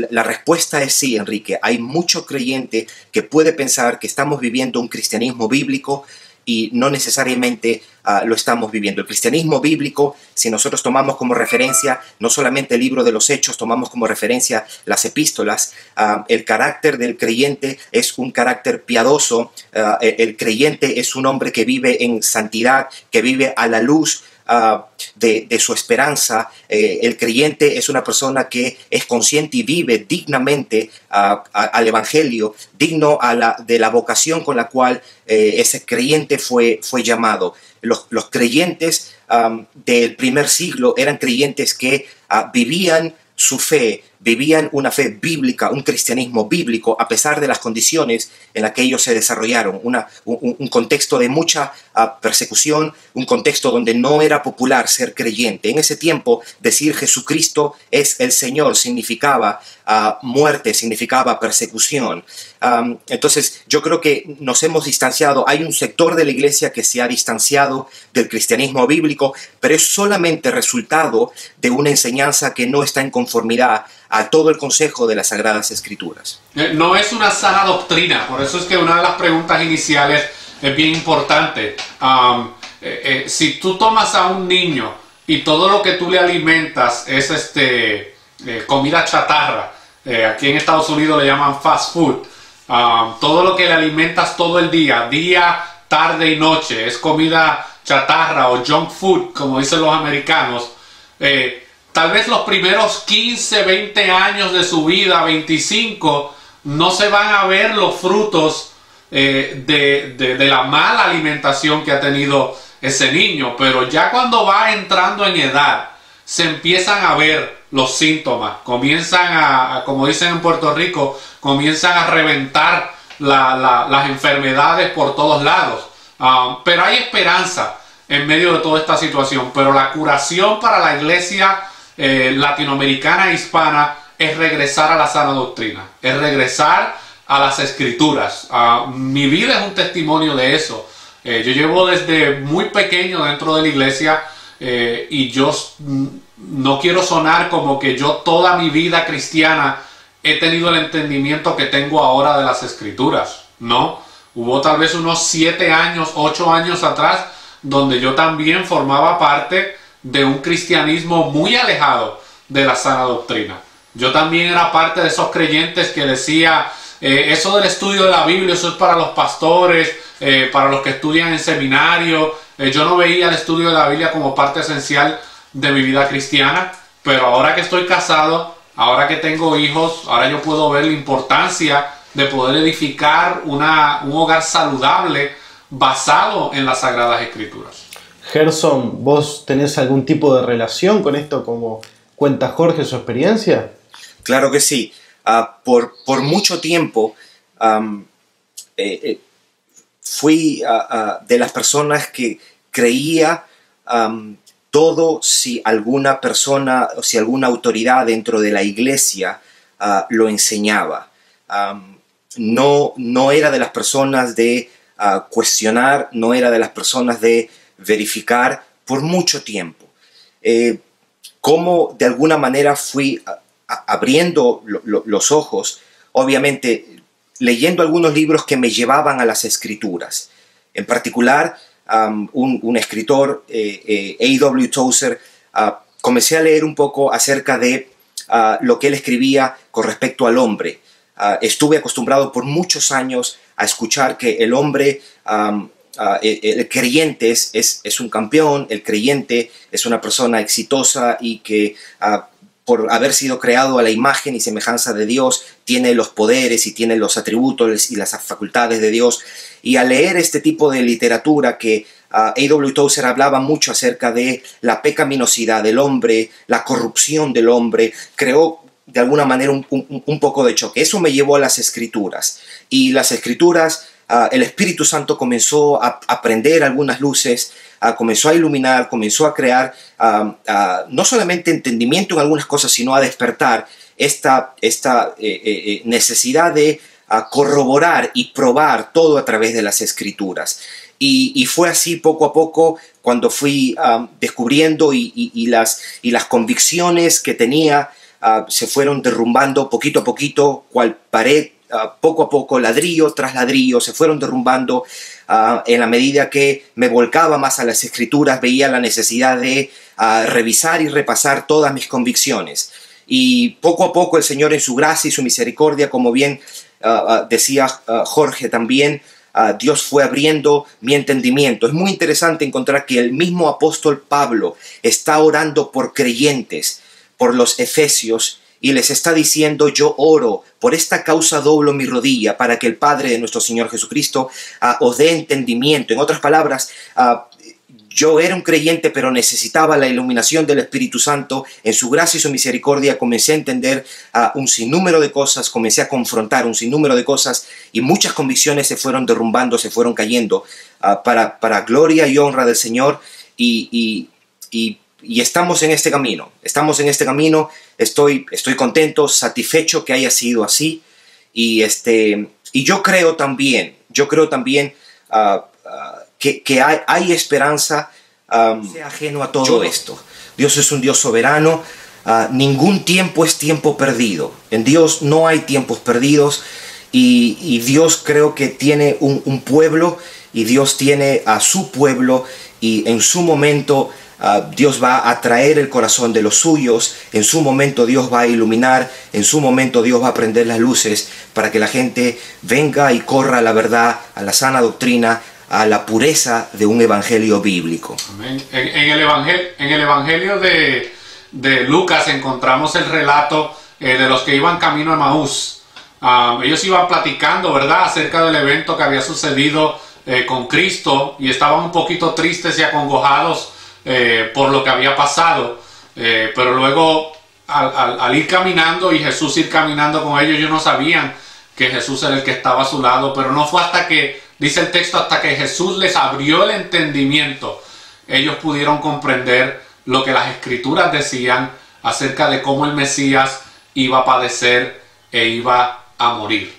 [SPEAKER 3] la respuesta es sí, Enrique. Hay mucho creyente que puede pensar que estamos viviendo un cristianismo bíblico y no necesariamente lo estamos viviendo. El cristianismo bíblico, si nosotros tomamos como referencia no solamente el libro de los Hechos, tomamos como referencia las epístolas, el carácter del creyente es un carácter piadoso. El creyente es un hombre que vive en santidad, que vive a la luz de su esperanza. El creyente es una persona que es consciente y vive dignamente al evangelio, digno de la vocación con la cual ese creyente fue llamado. Los creyentes del primer siglo eran creyentes que vivían su fe vivían una fe bíblica, un cristianismo bíblico, a pesar de las condiciones en las que ellos se desarrollaron. Un contexto de mucha persecución, un contexto donde no era popular ser creyente. En ese tiempo, decir Jesucristo es el Señor significaba muerte, significaba persecución. Entonces, yo creo que nos hemos distanciado. Hay un sector de la iglesia que se ha distanciado del cristianismo bíblico, pero es solamente resultado de una enseñanza que no está en conformidad a todo el consejo de las Sagradas Escrituras.
[SPEAKER 2] No es una sana doctrina, por eso es que una de las preguntas iniciales es bien importante. Si tú tomas a un niño y todo lo que tú le alimentas es comida chatarra, aquí en Estados Unidos le llaman fast food, todo lo que le alimentas todo el día, tarde y noche, es comida chatarra o junk food, como dicen los americanos. Tal vez los primeros 15, 20 años de su vida, 25, no se van a ver los frutos de la mala alimentación que ha tenido ese niño, pero ya cuando va entrando en edad, se empiezan a ver los síntomas, comienzan como dicen en Puerto Rico, comienzan a reventar las enfermedades por todos lados. Pero hay esperanza en medio de toda esta situación, pero la curación para la iglesia latinoamericana e hispana es regresar a la sana doctrina, es regresar a las escrituras. Mi vida es un testimonio de eso. Yo llevo desde muy pequeño dentro de la iglesia y yo no quiero sonar como que yo toda mi vida cristiana he tenido el entendimiento que tengo ahora de las escrituras. No, hubo tal vez unos 7 años, 8 años atrás donde yo también formaba parte de un cristianismo muy alejado de la sana doctrina. Yo también era parte de esos creyentes que decía, eso del estudio de la Biblia, eso es para los pastores, para los que estudian en seminario. Yo no veía el estudio de la Biblia como parte esencial de mi vida cristiana, pero ahora que estoy casado, ahora que tengo hijos, ahora yo puedo ver la importancia de poder edificar un hogar saludable basado en las Sagradas Escrituras.
[SPEAKER 1] Gerson, ¿vos tenés algún tipo de relación con esto, como cuenta Jorge su experiencia?
[SPEAKER 3] Claro que sí. Por mucho tiempo fui de las personas que creía todo si alguna persona o si alguna autoridad dentro de la iglesia lo enseñaba. No era de las personas de cuestionar, no era de las personas de verificar por mucho tiempo. Como de alguna manera fui abriendo los ojos, obviamente leyendo algunos libros que me llevaban a las escrituras. En particular, un escritor, A.W. Tozer, comencé a leer un poco acerca de lo que él escribía con respecto al hombre. Estuve acostumbrado por muchos años a escuchar que el hombre, el creyente es un campeón, el creyente es una persona exitosa y que por haber sido creado a la imagen y semejanza de Dios, tiene los poderes y tiene los atributos y las facultades de Dios. Y al leer este tipo de literatura que A.W. Tozer hablaba mucho acerca de la pecaminosidad del hombre, la corrupción del hombre, creó de alguna manera un poco de choque. Eso me llevó a las Escrituras. Y las Escrituras, el Espíritu Santo comenzó a prender algunas luces, comenzó a iluminar, comenzó a crear no solamente entendimiento en algunas cosas, sino a despertar esta necesidad de corroborar y probar todo a través de las Escrituras. Y fue así poco a poco cuando fui descubriendo y las convicciones que tenía se fueron derrumbando poquito a poquito, cual pared, poco a poco, ladrillo tras ladrillo, se fueron derrumbando en la medida que me volcaba más a las Escrituras, veía la necesidad de revisar y repasar todas mis convicciones. Y poco a poco el Señor en su gracia y su misericordia, como bien decía Jorge también, Dios fue abriendo mi entendimiento. Es muy interesante encontrar que el mismo apóstol Pablo está orando por creyentes, por los efesios, y les está diciendo: yo oro, por esta causa doblo mi rodilla, para que el Padre de nuestro Señor Jesucristo os dé entendimiento. En otras palabras, yo era un creyente, pero necesitaba la iluminación del Espíritu Santo. En su gracia y su misericordia comencé a entender un sinnúmero de cosas, comencé a confrontar un sinnúmero de cosas y muchas convicciones se fueron derrumbando, se fueron cayendo para gloria y honra del Señor. Y estamos en este camino, estoy contento, satisfecho que haya sido así. Y yo creo también que hay esperanza, sea ajeno a todo esto. Dios es un Dios soberano, ningún tiempo es tiempo perdido. En Dios no hay tiempos perdidos y Dios creo que tiene un pueblo y Dios tiene a su pueblo y en su momento Dios va a atraer el corazón de los suyos, en su momento Dios va a iluminar, en su momento Dios va a prender las luces para que la gente venga y corra a la verdad, a la sana doctrina, a la pureza de un evangelio bíblico.
[SPEAKER 2] Amén. En el evangelio de Lucas encontramos el relato de los que iban camino a Emaús. Ellos iban platicando, ¿verdad?, acerca del evento que había sucedido con Cristo y estaban un poquito tristes y acongojados por lo que había pasado, pero luego al ir caminando y Jesús ir caminando con ellos no sabían que Jesús era el que estaba a su lado, pero no fue hasta que, dice el texto, hasta que Jesús les abrió el entendimiento, ellos pudieron comprender lo que las Escrituras decían acerca de cómo el Mesías iba a padecer e iba a morir.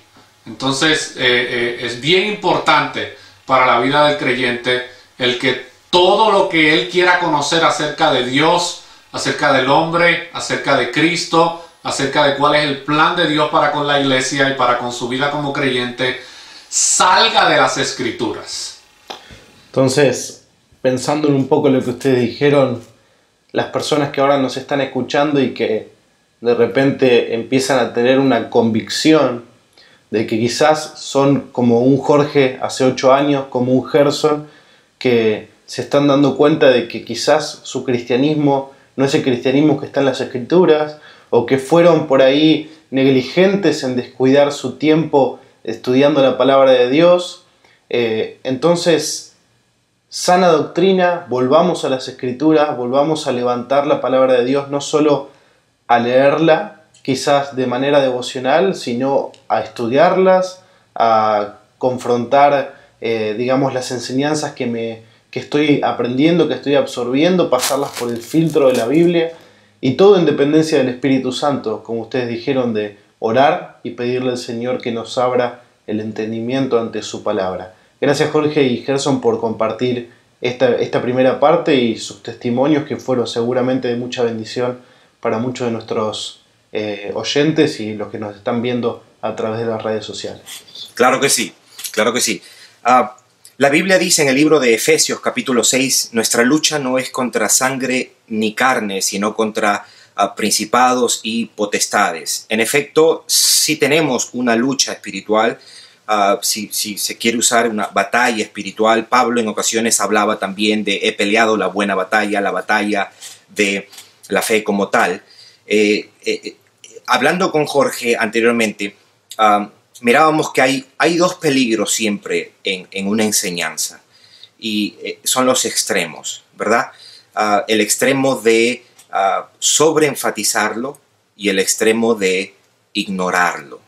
[SPEAKER 2] Entonces es bien importante para la vida del creyente el que todo lo que él quiera conocer acerca de Dios, acerca del hombre, acerca de Cristo, acerca de cuál es el plan de Dios para con la iglesia y para con su vida como creyente, salga de las Escrituras.
[SPEAKER 1] Entonces, pensando en un poco lo que ustedes dijeron, las personas que ahora nos están escuchando y que de repente empiezan a tener una convicción de que quizás son como un Jorge hace 8 años, como un Gerson, que se están dando cuenta de que quizás su cristianismo no es el cristianismo que está en las Escrituras, o que fueron por ahí negligentes en descuidar su tiempo estudiando la palabra de Dios. Entonces, sana doctrina, volvamos a las Escrituras, volvamos a levantar la palabra de Dios, no solo a leerla, quizás de manera devocional, sino a estudiarlas, a confrontar, digamos, las enseñanzas que estoy aprendiendo, que estoy absorbiendo, pasarlas por el filtro de la Biblia, y todo en dependencia del Espíritu Santo, como ustedes dijeron, de orar y pedirle al Señor que nos abra el entendimiento ante su palabra. Gracias Jorge y Gerson por compartir esta primera parte y sus testimonios que fueron seguramente de mucha bendición para muchos de nuestros oyentes y los que nos están viendo a través de las redes sociales.
[SPEAKER 3] Claro que sí, claro que sí. La Biblia dice en el libro de Efesios capítulo 6, nuestra lucha no es contra sangre ni carne, sino contra principados y potestades. En efecto, sí tenemos una lucha espiritual, si se quiere usar una batalla espiritual. Pablo en ocasiones hablaba también de he peleado la buena batalla, la batalla de la fe como tal. Hablando con Jorge anteriormente, mirábamos que hay dos peligros siempre en una enseñanza y son los extremos, ¿verdad? El extremo de sobreenfatizarlo y el extremo de ignorarlo.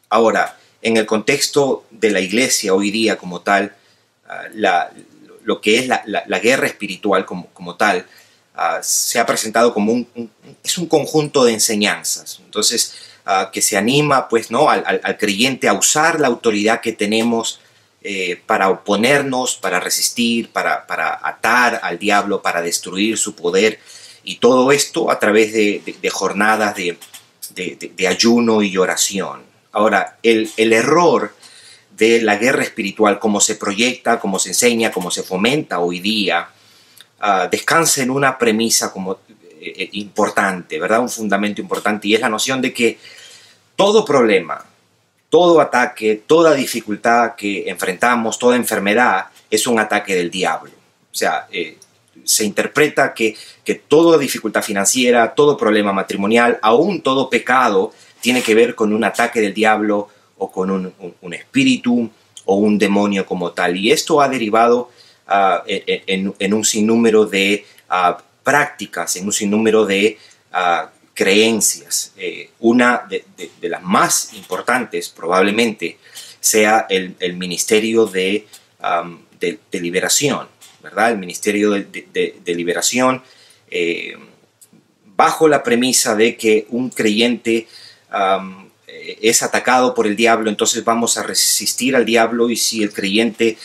[SPEAKER 3] Ahora, en el contexto de la iglesia hoy día como tal, lo que es la guerra espiritual como tal, se ha presentado como es un conjunto de enseñanzas. Entonces, que se anima pues, ¿no? al creyente a usar la autoridad que tenemos para oponernos, para resistir, para atar al diablo, para destruir su poder, y todo esto a través de jornadas de ayuno y oración. Ahora, el error de la guerra espiritual, como se proyecta, como se enseña, como se fomenta hoy día, descansa en una premisa como importante, ¿verdad? Un fundamento importante, y es la noción de que todo problema, todo ataque, toda dificultad que enfrentamos, toda enfermedad, es un ataque del diablo. O sea, se interpreta que toda dificultad financiera, todo problema matrimonial, aún todo pecado, tiene que ver con un ataque del diablo o con un espíritu o un demonio como tal. Y esto ha derivado en un sinnúmero de prácticas, en un sinnúmero de creencias. Una de las más importantes probablemente sea el ministerio de liberación, ¿verdad? El ministerio de liberación, bajo la premisa de que un creyente es atacado por el diablo, entonces vamos a resistir al diablo, y si el creyente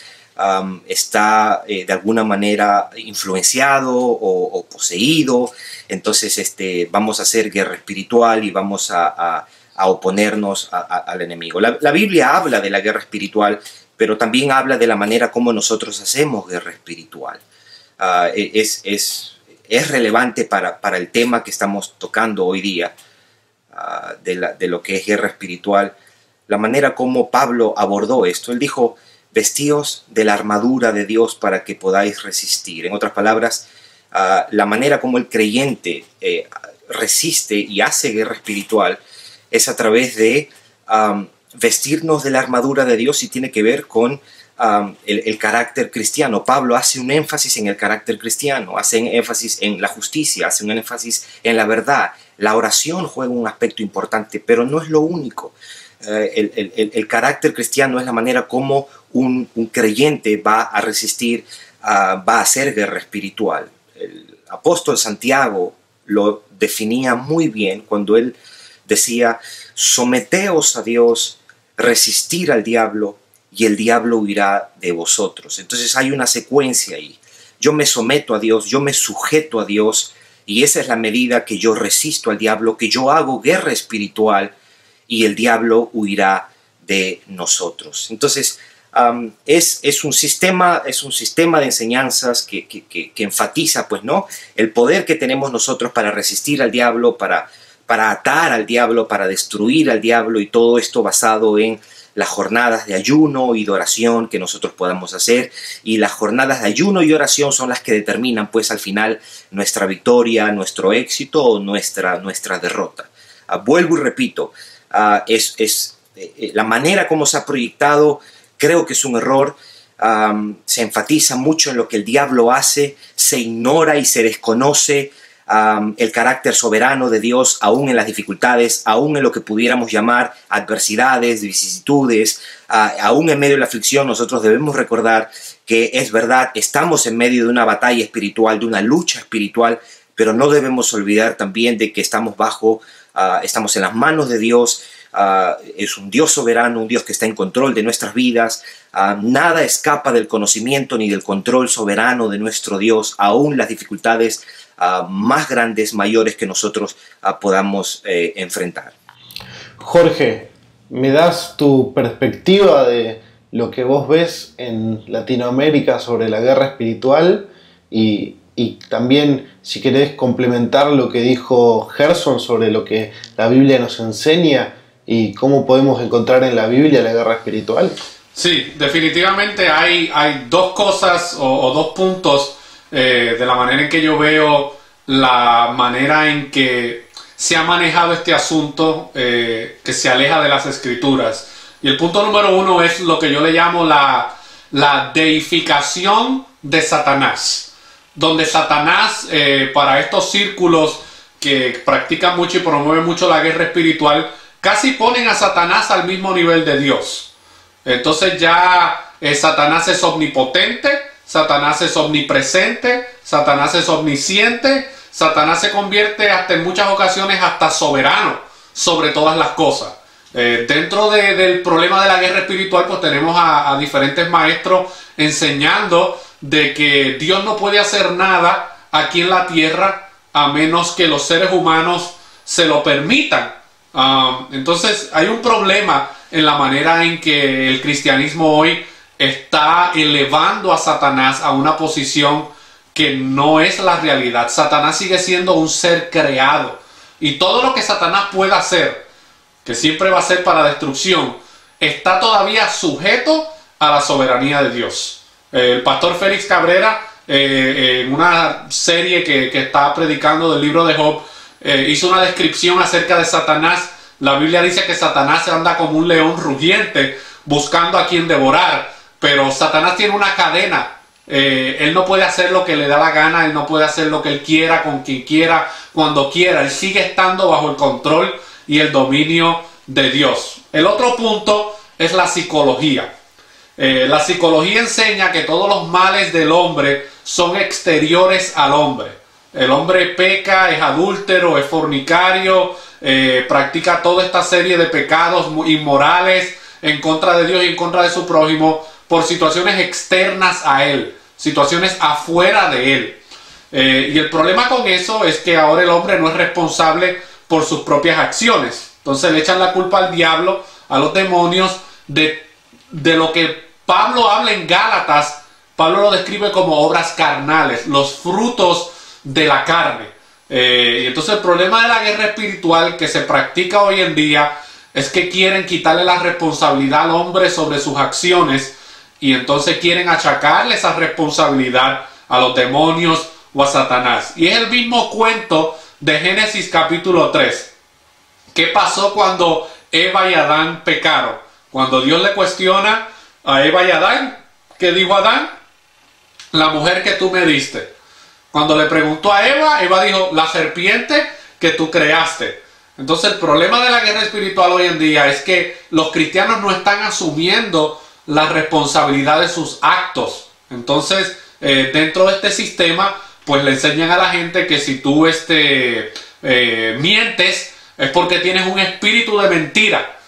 [SPEAKER 3] está de alguna manera influenciado o poseído, entonces vamos a hacer guerra espiritual y vamos a oponernos al enemigo. La Biblia habla de la guerra espiritual, pero también habla de la manera como nosotros hacemos guerra espiritual. Es relevante para el tema que estamos tocando hoy día, de lo que es guerra espiritual, la manera como Pablo abordó esto. Él dijo: vestíos de la armadura de Dios para que podáis resistir. En otras palabras, la manera como el creyente resiste y hace guerra espiritual es a través de vestirnos de la armadura de Dios, y tiene que ver con el carácter cristiano. Pablo hace un énfasis en el carácter cristiano, hace un énfasis en la justicia, hace un énfasis en la verdad. La oración juega un aspecto importante, pero no es lo único. El carácter cristiano es la manera como un creyente va a resistir, va a hacer guerra espiritual. El apóstol Santiago lo definía muy bien cuando él decía: someteos a Dios, resistir al diablo, y el diablo huirá de vosotros. Entonces hay una secuencia ahí. Yo me someto a Dios, yo me sujeto a Dios, y esa es la medida que yo resisto al diablo, que yo hago guerra espiritual, y el diablo huirá de nosotros. Entonces es un sistema de enseñanzas que enfatiza, pues, ¿no?, el poder que tenemos nosotros para resistir al diablo, para atar al diablo, para destruir al diablo, y todo esto basado en las jornadas de ayuno y de oración que nosotros podamos hacer. Y las jornadas de ayuno y oración son las que determinan, pues, al final nuestra victoria, nuestro éxito o nuestra derrota. Vuelvo y repito, la manera como se ha proyectado, creo que es un error. Se enfatiza mucho en lo que el diablo hace, se ignora y se desconoce el carácter soberano de Dios, aún en las dificultades, aún en lo que pudiéramos llamar adversidades, vicisitudes, aún en medio de la aflicción. Nosotros debemos recordar que es verdad, estamos en medio de una batalla espiritual, de una lucha espiritual, pero no debemos olvidar también de que estamos en las manos de Dios. Es un Dios soberano, un Dios que está en control de nuestras vidas. Nada escapa del conocimiento ni del control soberano de nuestro Dios, aún las dificultades más grandes, mayores que nosotros podamos enfrentar.
[SPEAKER 1] Jorge, ¿me das tu perspectiva de lo que vos ves en Latinoamérica sobre la guerra espiritual? Y también, si querés, complementar lo que dijo Gerson sobre lo que la Biblia nos enseña y cómo podemos encontrar en la Biblia la guerra espiritual.
[SPEAKER 2] Sí, definitivamente hay dos cosas o dos puntos de la manera en que yo veo la manera en que se ha manejado este asunto que se aleja de las Escrituras. Y el punto número uno es lo que yo le llamo la deificación de Satanás, donde Satanás, para estos círculos que practican mucho y promueven mucho la guerra espiritual, casi ponen a Satanás al mismo nivel de Dios. Entonces ya Satanás es omnipotente, Satanás es omnipresente, Satanás es omnisciente, Satanás se convierte hasta en muchas ocasiones hasta soberano sobre todas las cosas. Dentro del problema de la guerra espiritual, pues tenemos a diferentes maestros enseñando de que Dios no puede hacer nada aquí en la tierra a menos que los seres humanos se lo permitan. Entonces hay un problema en la manera en que el cristianismo hoy está elevando a Satanás a una posición que no es la realidad. Satanás sigue siendo un ser creado, y todo lo que Satanás pueda hacer, que siempre va a ser para destrucción, está todavía sujeto a la soberanía de Dios. El pastor Félix Cabrera, en una serie que está predicando del libro de Job, hizo una descripción acerca de Satanás. La Biblia dice que Satanás anda como un león rugiente buscando a quien devorar, pero Satanás tiene una cadena Él no puede hacer lo que le da la gana, él no puede hacer lo que él quiera, con quien quiera, cuando quiera. Él sigue estando bajo el control y el dominio de Dios. El otro punto es la psicología. La psicología enseña que todos los males del hombre son exteriores al hombre. El hombre peca, es adúltero, es fornicario, practica toda esta serie de pecados inmorales en contra de Dios y en contra de su prójimo por situaciones externas a él, situaciones afuera de él. Y el problema con eso es que ahora el hombre no es responsable por sus propias acciones. Entonces le echan la culpa al diablo, a los demonios, de lo que Pablo habla en Gálatas. Pablo lo describe como obras carnales, los frutos de la carne. Y entonces el problema de la guerra espiritual que se practica hoy en día es que quieren quitarle la responsabilidad al hombre sobre sus acciones, y entonces quieren achacarle esa responsabilidad a los demonios o a Satanás. Y es el mismo cuento de Génesis capítulo 3. ¿Qué pasó cuando Eva y Adán pecaron? Cuando Dios le cuestiona a Eva y Adán, ¿qué dijo Adán? La mujer que tú me diste. Cuando le preguntó a Eva, Eva dijo, la serpiente que tú creaste. Entonces el problema de la guerra espiritual hoy en día es que los cristianos no están asumiendo la responsabilidad de sus actos. Entonces dentro de este sistema pues le enseñan a la gente que si tú mientes es porque tienes un espíritu de mentira.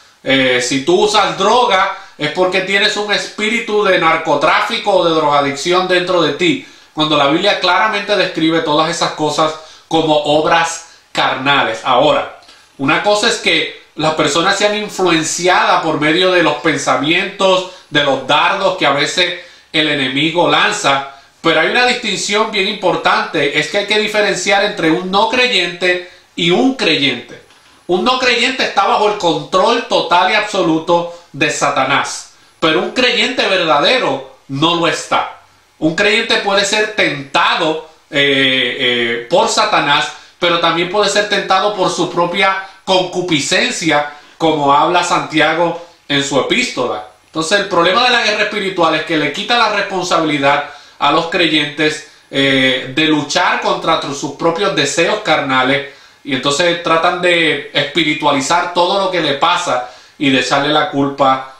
[SPEAKER 2] Si tú usas droga es porque tienes un espíritu de narcotráfico o de drogadicción dentro de ti, cuando la Biblia claramente describe todas esas cosas como obras carnales. Ahora, una cosa es que las personas sean influenciadas por medio de los pensamientos, de los dardos que a veces el enemigo lanza, pero hay una distinción bien importante, es que hay que diferenciar entre un no creyente y un creyente. Un no creyente está bajo el control total y absoluto de Satanás, pero un creyente verdadero no lo está. Un creyente puede ser tentado por Satanás, pero también puede ser tentado por su propia concupiscencia, como habla Santiago en su epístola. Entonces el problema de la guerra espiritual es que le quita la responsabilidad a los creyentes de luchar contra sus propios deseos carnales, y entonces tratan de espiritualizar todo lo que le pasa y de echarle la culpa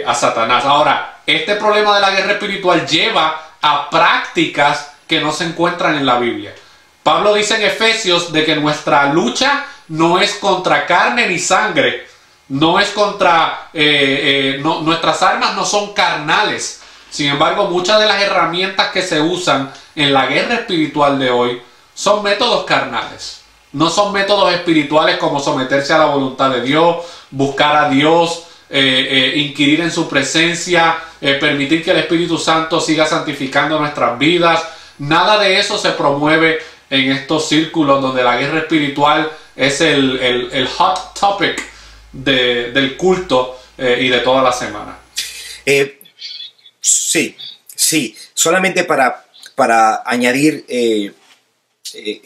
[SPEAKER 2] a Satanás. Ahora, este problema de la guerra espiritual lleva a prácticas que no se encuentran en la Biblia. Pablo dice en Efesios de que nuestra lucha no es contra carne ni sangre, no es contra, nuestras armas no son carnales. Sin embargo, muchas de las herramientas que se usan en la guerra espiritual de hoy son métodos carnales. No son métodos espirituales como someterse a la voluntad de Dios, buscar a Dios, inquirir en su presencia, permitir que el Espíritu Santo siga santificando nuestras vidas. Nada de eso se promueve en estos círculos donde la guerra espiritual es el hot topic del culto y de toda la semana.
[SPEAKER 3] Sí, solamente para añadir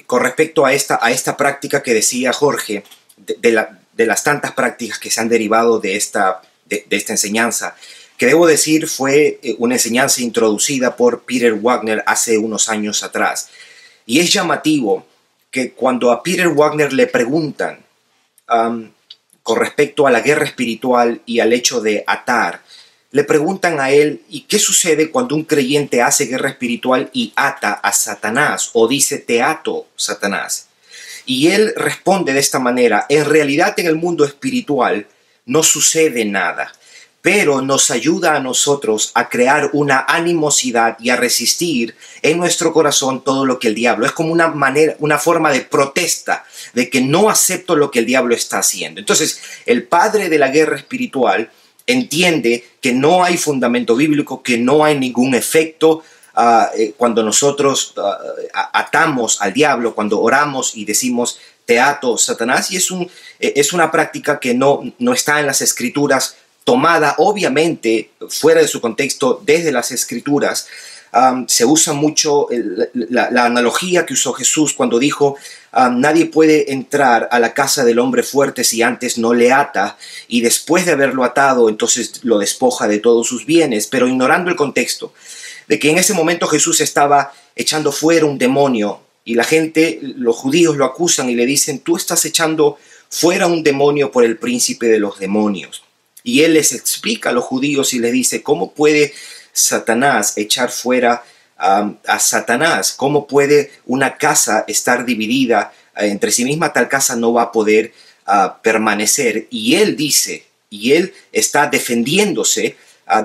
[SPEAKER 3] con respecto a esta práctica que decía Jorge, de las tantas prácticas que se han derivado de esta enseñanza, que debo decir fue una enseñanza introducida por Peter Wagner hace unos años atrás. Y es llamativo que cuando a Peter Wagner le preguntan con respecto a la guerra espiritual y al hecho de atar, le preguntan a él, ¿y qué sucede cuando un creyente hace guerra espiritual y ata a Satanás o dice te ato, Satanás? Y él responde de esta manera: en realidad en el mundo espiritual no sucede nada, pero nos ayuda a nosotros a crear una animosidad y a resistir en nuestro corazón todo lo que el diablo. Es como una forma de protesta, de que no acepto lo que el diablo está haciendo. Entonces, el padre de la guerra espiritual entiende que no hay fundamento bíblico, que no hay ningún efecto cuando nosotros atamos al diablo, cuando oramos y decimos te ato, Satanás, y es una práctica que no está en las escrituras, tomada obviamente fuera de su contexto desde las escrituras. Se usa mucho la analogía que usó Jesús cuando dijo nadie puede entrar a la casa del hombre fuerte si antes no le ata, y después de haberlo atado entonces lo despoja de todos sus bienes, pero ignorando el contexto. de que en ese momento Jesús estaba echando fuera un demonio y la gente, los judíos lo acusan y le dicen, tú estás echando fuera un demonio por el príncipe de los demonios. Y él les explica a los judíos y les dice, ¿cómo puede Satanás echar fuera a Satanás? ¿Cómo puede una casa estar dividida entre sí misma? Tal casa no va a poder permanecer. Y él dice, y él está defendiéndose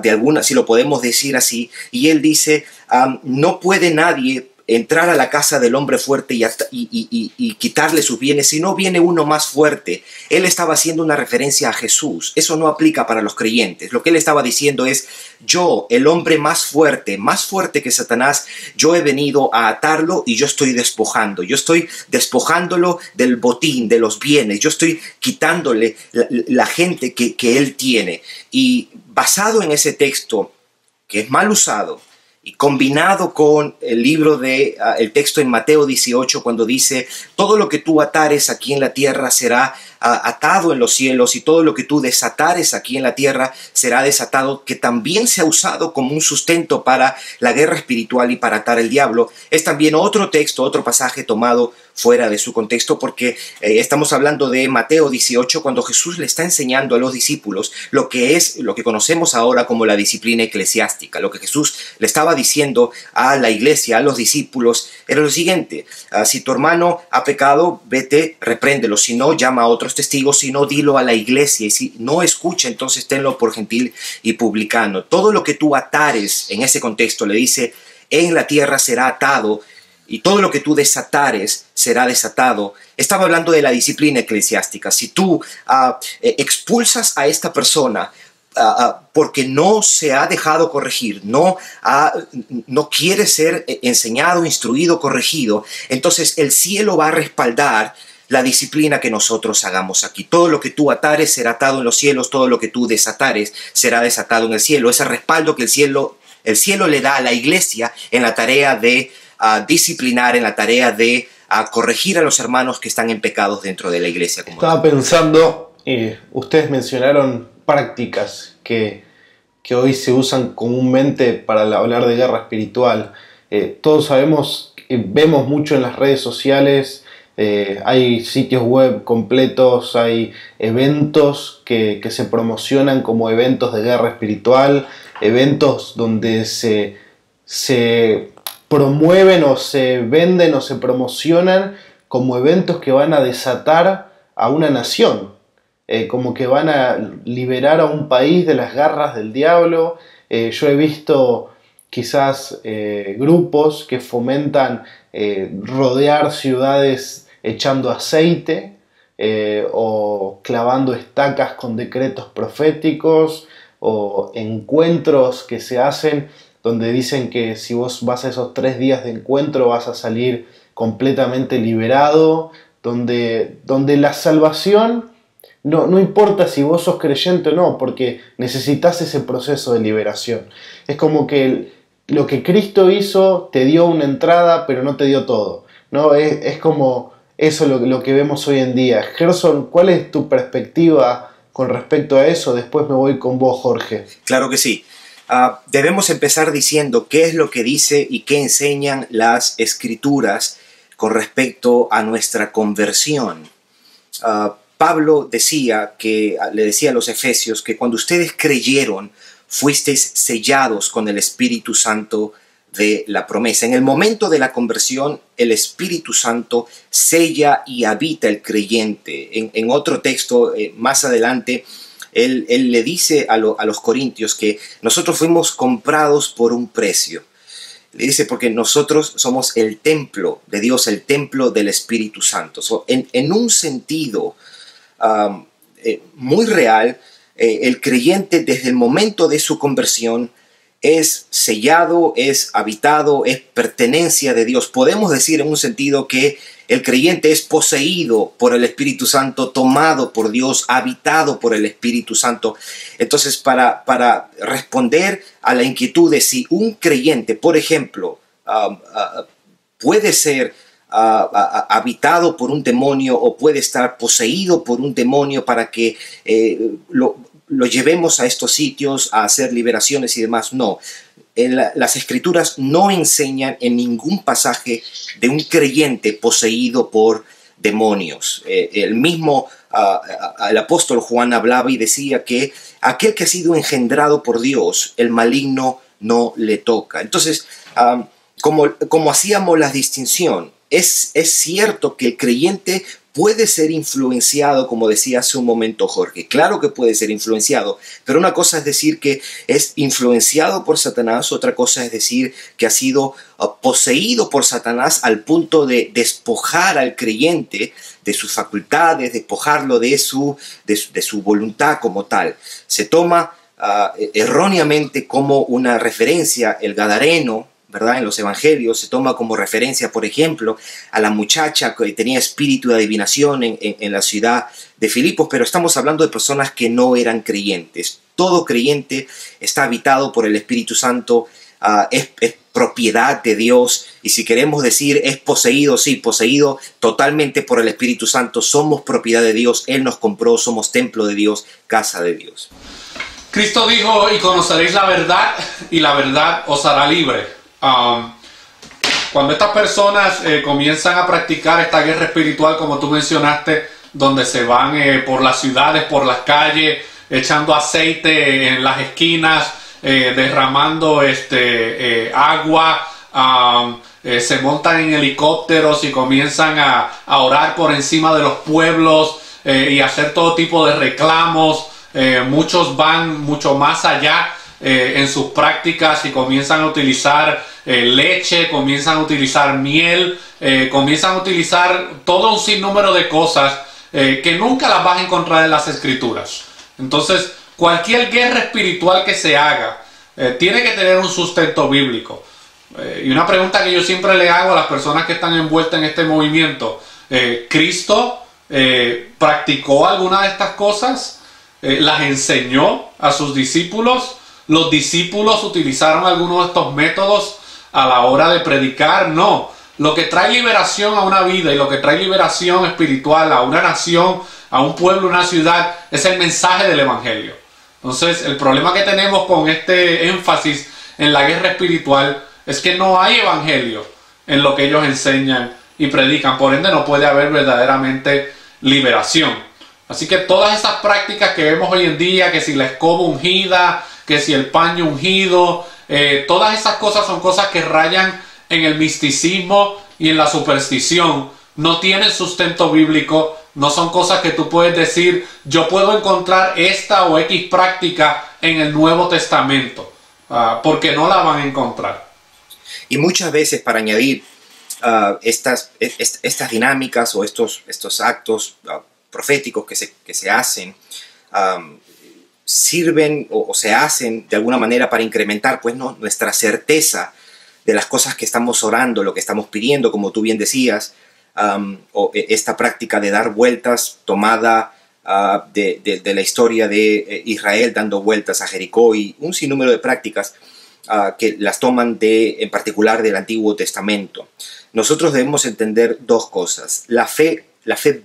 [SPEAKER 3] de alguna, si lo podemos decir así, y él dice, no puede nadie entrar a la casa del hombre fuerte y quitarle sus bienes, si no viene uno más fuerte. Él estaba haciendo una referencia a Jesús. Eso no aplica para los creyentes. Lo que él estaba diciendo es, yo, el hombre más fuerte que Satanás, yo he venido a atarlo y yo estoy despojando. Yo estoy despojándolo del botín, de los bienes. Yo estoy quitándole la gente que él tiene. Y basado en ese texto, que es mal usado, y combinado con el libro el texto en Mateo 18, cuando dice, todo lo que tú atares aquí en la tierra será atado en los cielos, y todo lo que tú desatares aquí en la tierra será desatado, que también se ha usado como un sustento para la guerra espiritual y para atar el diablo. Es también otro texto, otro pasaje tomado fuera de su contexto, porque estamos hablando de Mateo 18, cuando Jesús le está enseñando a los discípulos lo que conocemos ahora como la disciplina eclesiástica. Lo que Jesús le estaba diciendo a la iglesia, a los discípulos, era lo siguiente: si tu hermano ha pecado, vete, repréndelo; si no, llama a otros testigos; si no, dilo a la iglesia; y si no escucha, entonces tenlo por gentil y publicano. Todo lo que tú atares, en ese contexto le dice, en la tierra será atado, y todo lo que tú desatares será desatado. Estaba hablando de la disciplina eclesiástica. Si tú expulsas a esta persona porque no se ha dejado corregir, no quiere ser enseñado, instruido, corregido, entonces el cielo va a respaldar la disciplina que nosotros hagamos aquí. Todo lo que tú atares será atado en los cielos, todo lo que tú desatares será desatado en el cielo. Ese respaldo que el cielo le da a la iglesia en la tarea de disciplinar, en la tarea de corregir a los hermanos que están en pecados dentro de la iglesia.
[SPEAKER 1] Estaba pensando, ustedes mencionaron prácticas que hoy se usan comúnmente para hablar de guerra espiritual. Todos sabemos, vemos mucho en las redes sociales, hay sitios web completos, hay eventos que se promocionan como eventos de guerra espiritual, eventos donde se promueven o se venden o se promocionan como eventos que van a desatar a una nación, como que van a liberar a un país de las garras del diablo. Yo he visto quizás grupos que fomentan rodear ciudades echando aceite o clavando estacas con decretos proféticos, o encuentros que se hacen donde dicen que si vos vas a esos 3 días de encuentro vas a salir completamente liberado, donde la salvación no importa si vos sos creyente o no, porque necesitas ese proceso de liberación. Es como que lo que Cristo hizo te dio una entrada, pero no te dio todo, ¿no? Es como eso lo que vemos hoy en día. Gerson, ¿cuál es tu perspectiva con respecto a eso? Después me voy con vos, Jorge.
[SPEAKER 3] Claro que sí. Debemos empezar diciendo qué es lo que dice y qué enseñan las Escrituras con respecto a nuestra conversión. Pablo le decía a los Efesios que cuando ustedes creyeron, fuisteis sellados con el Espíritu Santo de la promesa. En el momento de la conversión, el Espíritu Santo sella y habita el creyente. En otro texto, más adelante, él le dice a los corintios que nosotros fuimos comprados por un precio. Le dice, porque nosotros somos el templo de Dios, el templo del Espíritu Santo. En un sentido muy real, el creyente desde el momento de su conversión es sellado, es habitado, es pertenencia de Dios. Podemos decir en un sentido que el creyente es poseído por el Espíritu Santo, tomado por Dios, habitado por el Espíritu Santo. Entonces, para responder a la inquietud de si un creyente, por ejemplo, puede ser habitado por un demonio o puede estar poseído por un demonio para que lo llevemos a estos sitios a hacer liberaciones y demás, no. las escrituras no enseñan en ningún pasaje de un creyente poseído por demonios. El mismo el apóstol Juan hablaba y decía que aquel que ha sido engendrado por Dios, el maligno no le toca. Entonces, como hacíamos la distinción, es cierto que el creyente puede ser influenciado, como decía hace un momento Jorge. Claro que puede ser influenciado, pero una cosa es decir que es influenciado por Satanás, otra cosa es decir que ha sido poseído por Satanás al punto de despojar al creyente de sus facultades, despojarlo de su voluntad como tal. Se toma erróneamente como una referencia el Gadareno, ¿verdad? En los evangelios se toma como referencia, por ejemplo, a la muchacha que tenía espíritu de adivinación en la ciudad de Filipos, pero estamos hablando de personas que no eran creyentes. Todo creyente está habitado por el Espíritu Santo, es propiedad de Dios, y si queremos decir es poseído, sí, poseído totalmente por el Espíritu Santo. Somos propiedad de Dios, Él nos compró, somos templo de Dios, casa de Dios.
[SPEAKER 2] Cristo dijo: y conoceréis la verdad, y la verdad os hará libre. Cuando estas personas comienzan a practicar esta guerra espiritual, como tú mencionaste, donde se van por las ciudades, por las calles, echando aceite en las esquinas, derramando agua, se montan en helicópteros y comienzan a orar por encima de los pueblos y hacer todo tipo de reclamos. Muchos van mucho más allá en sus prácticas y comienzan a utilizar leche, comienzan a utilizar miel, comienzan a utilizar todo un sinnúmero de cosas que nunca las vas a encontrar en las escrituras. Entonces, cualquier guerra espiritual que se haga tiene que tener un sustento bíblico. Y una pregunta que yo siempre le hago a las personas que están envueltas en este movimiento: ¿Cristo practicó alguna de estas cosas? ¿Las enseñó a sus discípulos? ¿Los discípulos utilizaron alguno de estos métodos a la hora de predicar? No. Lo que trae liberación a una vida y lo que trae liberación espiritual a una nación, a un pueblo, a una ciudad, es el mensaje del evangelio. Entonces, el problema que tenemos con este énfasis en la guerra espiritual es que no hay evangelio en lo que ellos enseñan y predican. Por ende, no puede haber verdaderamente liberación. Así que todas esas prácticas que vemos hoy en día, que si la escoba ungida, que si el paño ungido, todas esas cosas son cosas que rayan en el misticismo y en la superstición. No tienen sustento bíblico, no son cosas que tú puedes decir: yo puedo encontrar esta o X práctica en el Nuevo Testamento, porque no la van a encontrar.
[SPEAKER 3] Y muchas veces, para añadir, estas dinámicas o estos actos proféticos que se hacen, sirven o se hacen de alguna manera para incrementar nuestra certeza de las cosas que estamos orando, lo que estamos pidiendo, como tú bien decías, o esta práctica de dar vueltas tomada de la historia de Israel dando vueltas a Jericó, y un sinnúmero de prácticas que las toman en particular del Antiguo Testamento. Nosotros debemos entender dos cosas. La fe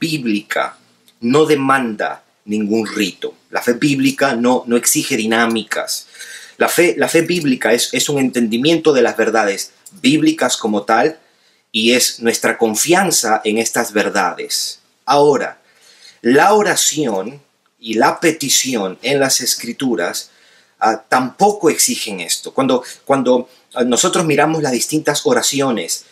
[SPEAKER 3] bíblica no demanda ningún rito. La fe bíblica no exige dinámicas. La fe bíblica es un entendimiento de las verdades bíblicas como tal, y es nuestra confianza en estas verdades. Ahora, la oración y la petición en las Escrituras tampoco exigen esto. Cuando nosotros miramos las distintas oraciones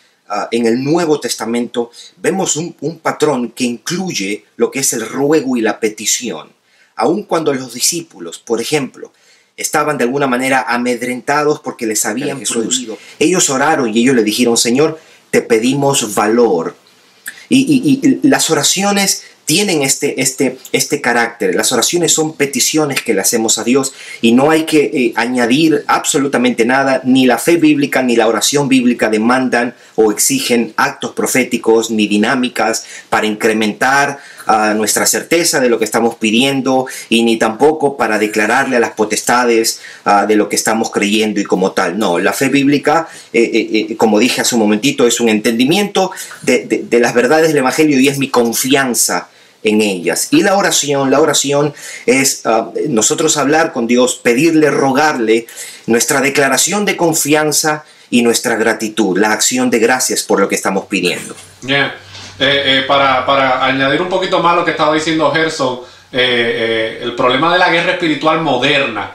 [SPEAKER 3] en el Nuevo Testamento, vemos un patrón que incluye lo que es el ruego y la petición. Aun cuando los discípulos, por ejemplo, estaban de alguna manera amedrentados porque les habían producido, ellos oraron y ellos le dijeron: Señor, te pedimos valor. Y las oraciones tienen este carácter. Las oraciones son peticiones que le hacemos a Dios, y no hay que añadir absolutamente nada. Ni la fe bíblica ni la oración bíblica demandan o exigen actos proféticos ni dinámicas para incrementar nuestra certeza de lo que estamos pidiendo, y ni tampoco para declararle a las potestades de lo que estamos creyendo y como tal. No, la fe bíblica, como dije hace un momentito, es un entendimiento de las verdades del Evangelio, y es mi confianza en ellas. Y la oración es nosotros hablar con Dios, pedirle, rogarle nuestra declaración de confianza y nuestra gratitud, la acción de gracias por lo que estamos pidiendo.
[SPEAKER 2] Yeah. Para añadir un poquito más lo que estaba diciendo Gerson, el problema de la guerra espiritual moderna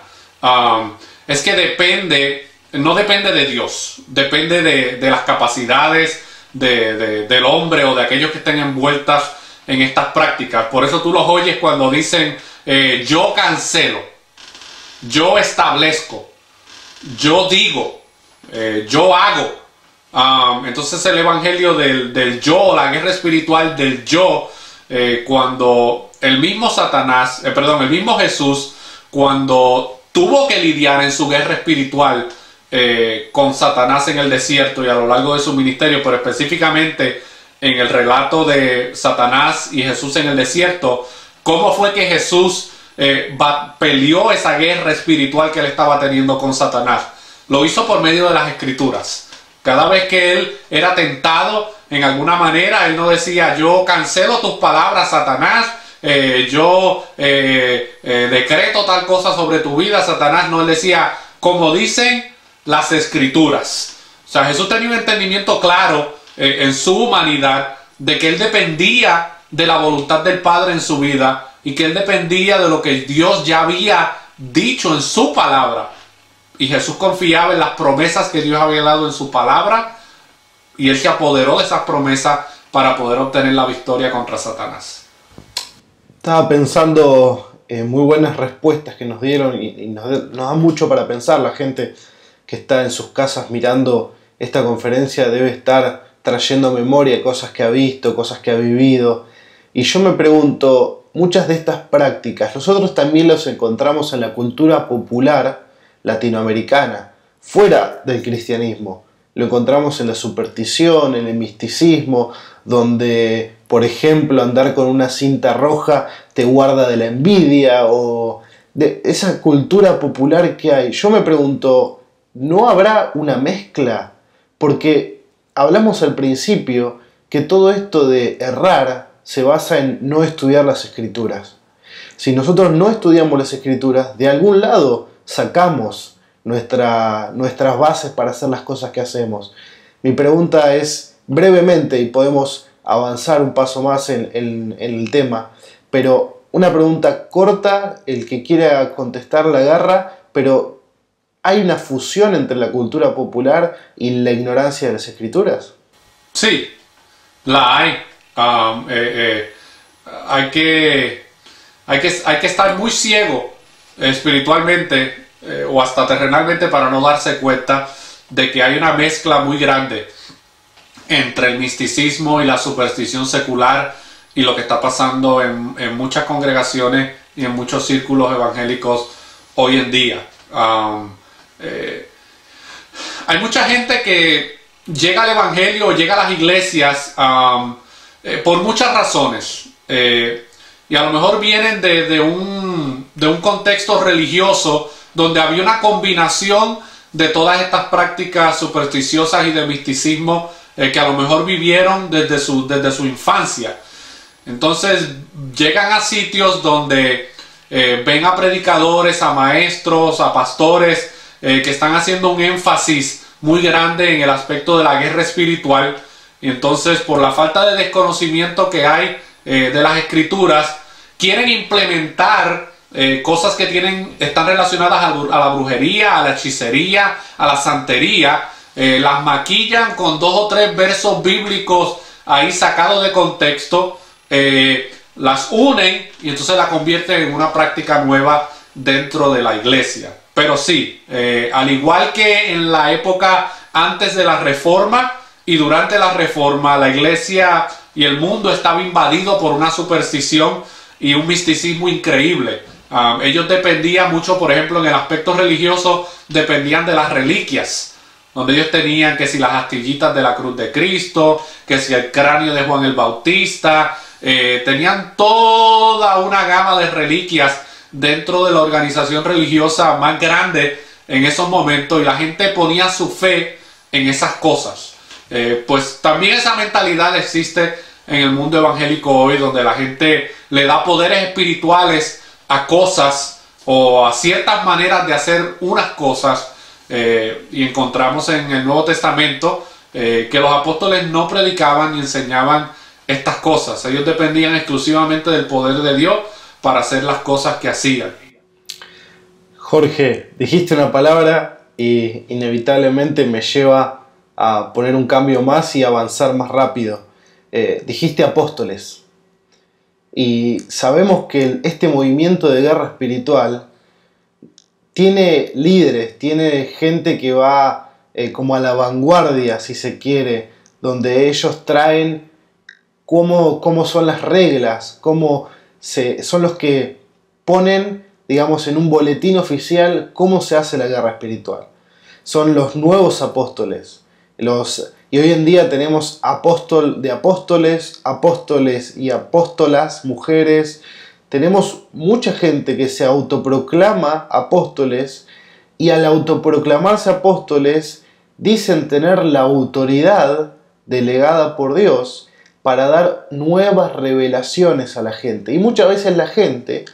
[SPEAKER 2] es que no depende de Dios, depende de las capacidades del hombre o de aquellos que estén envueltas en estas prácticas. Por eso tú los oyes cuando dicen yo cancelo, yo establezco, yo digo, yo hago. Entonces el evangelio del yo, la guerra espiritual del yo, cuando el mismo el mismo Jesús, cuando tuvo que lidiar en su guerra espiritual con Satanás en el desierto y a lo largo de su ministerio, pero específicamente en el relato de Satanás y Jesús en el desierto, ¿cómo fue que Jesús peleó esa guerra espiritual que él estaba teniendo con Satanás? Lo hizo por medio de las Escrituras. Cada vez que él era tentado en alguna manera, él no decía yo cancelo tus palabras, Satanás, yo decreto tal cosa sobre tu vida, Satanás. No, él decía como dicen las Escrituras. O sea, Jesús tenía un entendimiento claro en su humanidad de que él dependía de la voluntad del Padre en su vida y que él dependía de lo que Dios ya había dicho en su palabra. Y Jesús confiaba en las promesas que Dios había dado en su palabra y él se apoderó de esas promesas para poder obtener la victoria contra Satanás.
[SPEAKER 1] Estaba pensando en muy buenas respuestas que nos dieron y nos da mucho para pensar. La gente que está en sus casas mirando esta conferencia debe estar trayendo memoria cosas que ha visto, cosas que ha vivido. Y yo me pregunto, muchas de estas prácticas nosotros también las encontramos en la cultura popular latinoamericana, fuera del cristianismo. Lo encontramos en la superstición, en el misticismo, donde, por ejemplo, andar con una cinta roja te guarda de la envidia, o de esa cultura popular que hay. Yo me pregunto, ¿no habrá una mezcla? Porque hablamos al principio que todo esto de errar se basa en no estudiar las Escrituras. Si nosotros no estudiamos las Escrituras, de algún lado sacamos nuestras bases para hacer las cosas que hacemos. Mi pregunta es, brevemente, y podemos avanzar un paso más en el tema, pero una pregunta corta, el que quiera contestar la agarra, pero ¿hay una fusión entre la cultura popular y la ignorancia de las Escrituras?
[SPEAKER 2] Sí, la hay. Hay que estar muy ciego espiritualmente o hasta terrenalmente para no darse cuenta de que hay una mezcla muy grande entre el misticismo y la superstición secular y lo que está pasando en muchas congregaciones y en muchos círculos evangélicos hoy en día. Hay mucha gente que llega al evangelio o llega a las iglesias por muchas razones y a lo mejor vienen de un contexto religioso donde había una combinación de todas estas prácticas supersticiosas y de misticismo que a lo mejor vivieron desde su infancia. Entonces llegan a sitios donde ven a predicadores, a maestros, a pastores que están haciendo un énfasis muy grande en el aspecto de la guerra espiritual, y entonces por la falta de desconocimiento que hay de las Escrituras quieren implementar cosas que están relacionadas a la brujería, a la hechicería, a la santería, las maquillan con 2 o 3 versos bíblicos ahí sacados de contexto, las unen y entonces la convierten en una práctica nueva dentro de la iglesia. Pero sí, al igual que en la época antes de la Reforma y durante la Reforma, la iglesia y el mundo estaba invadido por una superstición y un misticismo increíble. Ellos dependían mucho, por ejemplo, en el aspecto religioso, dependían de las reliquias, donde ellos tenían que si las astillitas de la cruz de Cristo, que si el cráneo de Juan el Bautista, tenían toda una gama de reliquias dentro de la organización religiosa más grande en esos momentos, y la gente ponía su fe en esas cosas. Pues también esa mentalidad existe en el mundo evangélico hoy, donde la gente le da poderes espirituales a cosas o a ciertas maneras de hacer unas cosas, y encontramos en el Nuevo Testamento que los apóstoles no predicaban ni enseñaban estas cosas. Ellos dependían exclusivamente del poder de Dios para hacer las cosas que hacían.
[SPEAKER 1] Jorge, dijiste una palabra y inevitablemente me lleva a poner un cambio más y avanzar más rápido. Dijiste apóstoles. Y sabemos que este movimiento de guerra espiritual tiene líderes, tiene gente que va como a la vanguardia, si se quiere, donde ellos traen cómo son las reglas, son los que ponen, digamos, en un boletín oficial cómo se hace la guerra espiritual. Son los nuevos apóstoles. Y hoy en día tenemos apóstoles y apóstolas, mujeres. Tenemos mucha gente que se autoproclama apóstoles y al autoproclamarse apóstoles dicen tener la autoridad delegada por Dios para dar nuevas revelaciones a la gente. Y muchas veces la gente,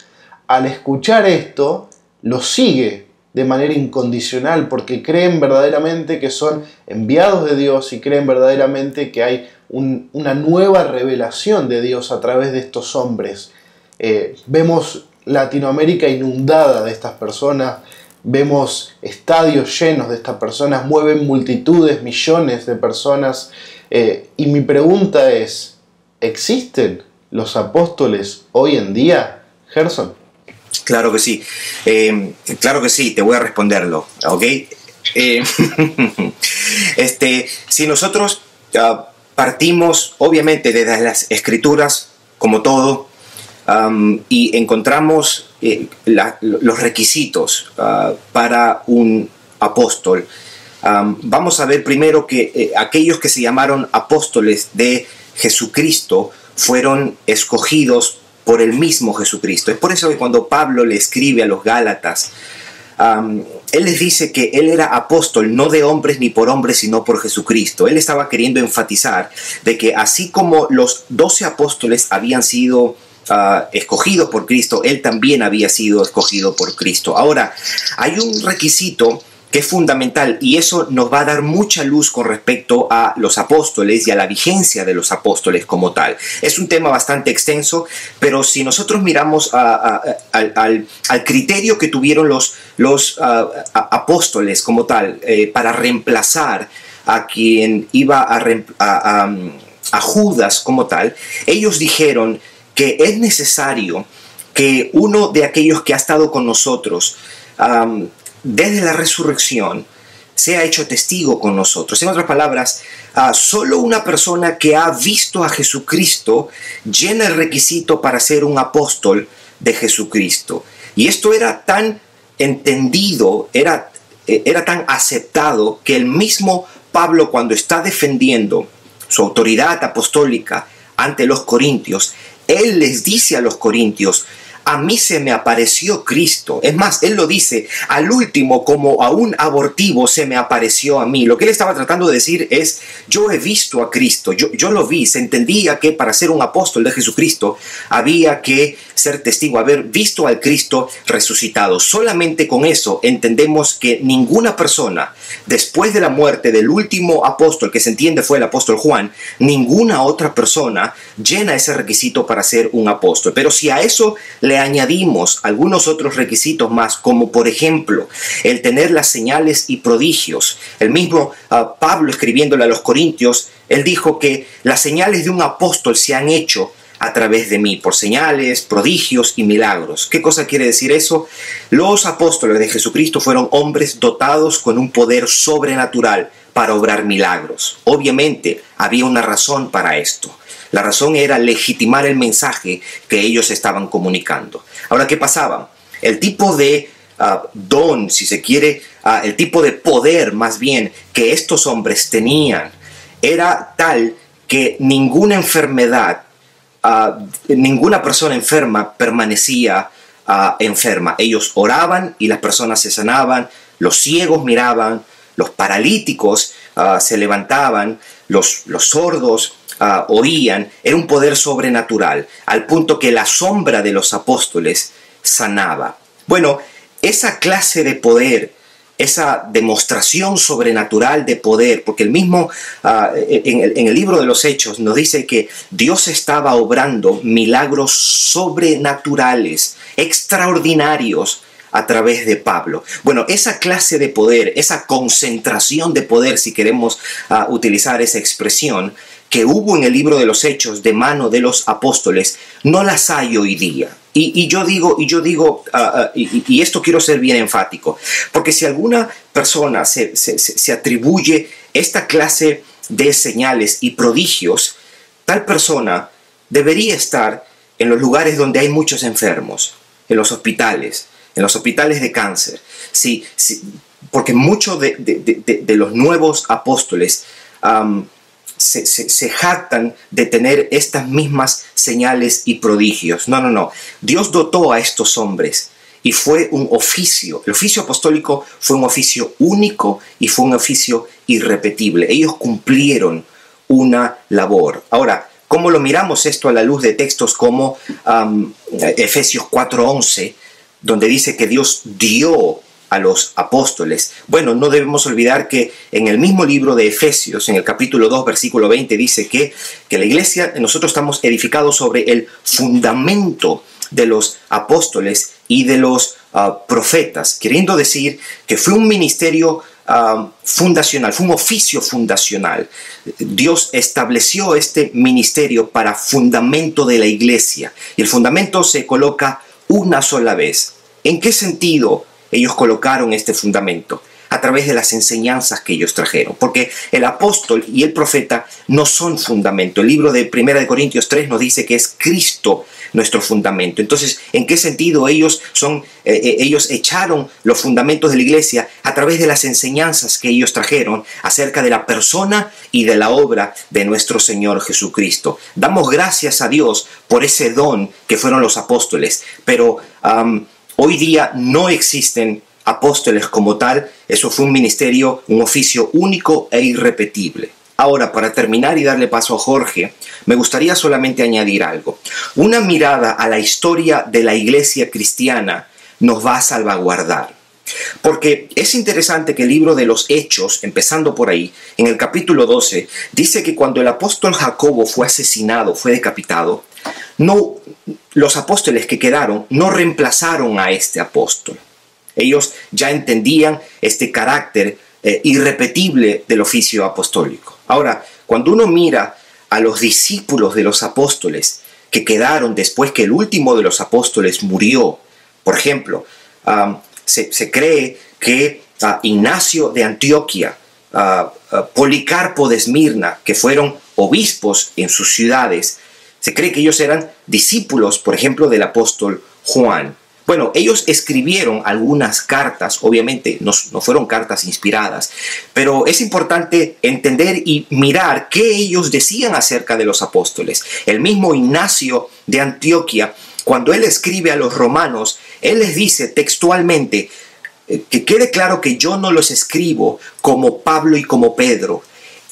[SPEAKER 1] al escuchar esto, lo sigue de manera incondicional porque creen verdaderamente que son enviados de Dios y creen verdaderamente que hay una nueva revelación de Dios a través de estos hombres. Vemos Latinoamérica inundada de estas personas, vemos estadios llenos de estas personas, mueven multitudes, millones de personas. Y mi pregunta es, ¿existen los apóstoles hoy en día, Gerson?
[SPEAKER 3] Claro que sí, te voy a responderlo, ¿ok? Si nosotros partimos, obviamente, desde las Escrituras, como todo, y encontramos los requisitos para un apóstol, vamos a ver primero que aquellos que se llamaron apóstoles de Jesucristo fueron escogidos por el mismo Jesucristo. Es por eso que cuando Pablo le escribe a los Gálatas, él les dice que él era apóstol no de hombres ni por hombres, sino por Jesucristo. Él estaba queriendo enfatizar de que así como los 12 apóstoles habían sido escogidos por Cristo, él también había sido escogido por Cristo. Ahora, hay un requisito que es fundamental y eso nos va a dar mucha luz con respecto a los apóstoles y a la vigencia de los apóstoles como tal. Es un tema bastante extenso, pero si nosotros miramos al criterio que tuvieron los apóstoles como tal para reemplazar a quien iba a Judas como tal, ellos dijeron que es necesario que uno de aquellos que ha estado con nosotros desde la resurrección sea hecho testigo con nosotros. En otras palabras, solo una persona que ha visto a Jesucristo llena el requisito para ser un apóstol de Jesucristo. Y esto era tan entendido, era tan aceptado que el mismo Pablo, cuando está defendiendo su autoridad apostólica ante los corintios, él les dice a los corintios: a mí se me apareció Cristo. Es más, él lo dice, al último, como a un abortivo se me apareció a mí. Lo que él estaba tratando de decir es, yo he visto a Cristo, yo lo vi. Se entendía que para ser un apóstol de Jesucristo había que ser testigo, haber visto al Cristo resucitado. Solamente con eso entendemos que ninguna persona, después de la muerte del último apóstol, que se entiende fue el apóstol Juan, ninguna otra persona llena ese requisito para ser un apóstol. Pero si a eso le añadimos algunos otros requisitos más, como por ejemplo el tener las señales y prodigios. El mismo Pablo, escribiéndole a los corintios, él dijo que las señales de un apóstol se han hecho a través de mí, por señales, prodigios y milagros. ¿Qué cosa quiere decir eso? Los apóstoles de Jesucristo fueron hombres dotados con un poder sobrenatural para obrar milagros. Obviamente había una razón para esto. La razón era legitimar el mensaje que ellos estaban comunicando. Ahora, ¿qué pasaba? El tipo de don, si se quiere, el tipo de poder más bien que estos hombres tenían era tal que ninguna enfermedad, ninguna persona enferma permanecía enferma. Ellos oraban y las personas se sanaban, los ciegos miraban, los paralíticos se levantaban, los sordos oían era un poder sobrenatural, al punto que la sombra de los apóstoles sanaba. Bueno, esa clase de poder, esa demostración sobrenatural de poder, porque el mismo en el libro de los Hechos nos dice que Dios estaba obrando milagros sobrenaturales, extraordinarios, a través de Pablo. Bueno, esa clase de poder, esa concentración de poder, si queremos utilizar esa expresión, que hubo en el libro de los Hechos de mano de los apóstoles, no las hay hoy día. Y yo digo, y esto quiero ser bien enfático, porque si alguna persona se atribuye esta clase de señales y prodigios, tal persona debería estar en los lugares donde hay muchos enfermos, en los hospitales de cáncer. Sí, porque muchos de los nuevos apóstoles se jactan de tener estas mismas señales y prodigios. No. Dios dotó a estos hombres y fue un oficio. El oficio apostólico fue un oficio único y fue un oficio irrepetible. Ellos cumplieron una labor. Ahora, ¿cómo lo miramos esto a la luz de textos como Efesios 4:11, donde dice que Dios dio a los apóstoles? Bueno, no debemos olvidar que en el mismo libro de Efesios, en el capítulo 2, versículo 20, dice que la iglesia, nosotros estamos edificados sobre el fundamento de los apóstoles y de los profetas, queriendo decir que fue un ministerio fundacional, fue un oficio fundacional. Dios estableció este ministerio para fundamento de la iglesia, y el fundamento se coloca una sola vez. ¿En qué sentido ellos colocaron este fundamento? A través de las enseñanzas que ellos trajeron, porque el apóstol y el profeta no son fundamento. El libro de 1 Corintios 3 nos dice que es Cristo nuestro fundamento. Entonces, ¿en qué sentido ellos echaron los fundamentos de la iglesia? A través de las enseñanzas que ellos trajeron acerca de la persona y de la obra de nuestro Señor Jesucristo. Damos gracias a Dios por ese don que fueron los apóstoles, pero hoy día no existen apóstoles como tal. Eso fue un ministerio, un oficio único e irrepetible. Ahora, para terminar y darle paso a Jorge, me gustaría solamente añadir algo. Una mirada a la historia de la iglesia cristiana nos va a salvaguardar. Porque es interesante que el libro de los Hechos, empezando por ahí, en el capítulo 12, dice que cuando el apóstol Jacobo fue asesinado, fue decapitado, los apóstoles que quedaron no reemplazaron a este apóstol. Ellos ya entendían este carácter irrepetible del oficio apostólico. Ahora, cuando uno mira a los discípulos de los apóstoles que quedaron después que el último de los apóstoles murió, por ejemplo, se cree que Ignacio de Antioquía, Policarpo de Esmirna, que fueron obispos en sus ciudades, se cree que ellos eran discípulos, por ejemplo, del apóstol Juan. Bueno, ellos escribieron algunas cartas, obviamente no fueron cartas inspiradas, pero es importante entender y mirar qué ellos decían acerca de los apóstoles. El mismo Ignacio de Antioquía, cuando él escribe a los romanos, él les dice textualmente que quede claro que yo no los escribo como Pablo y como Pedro.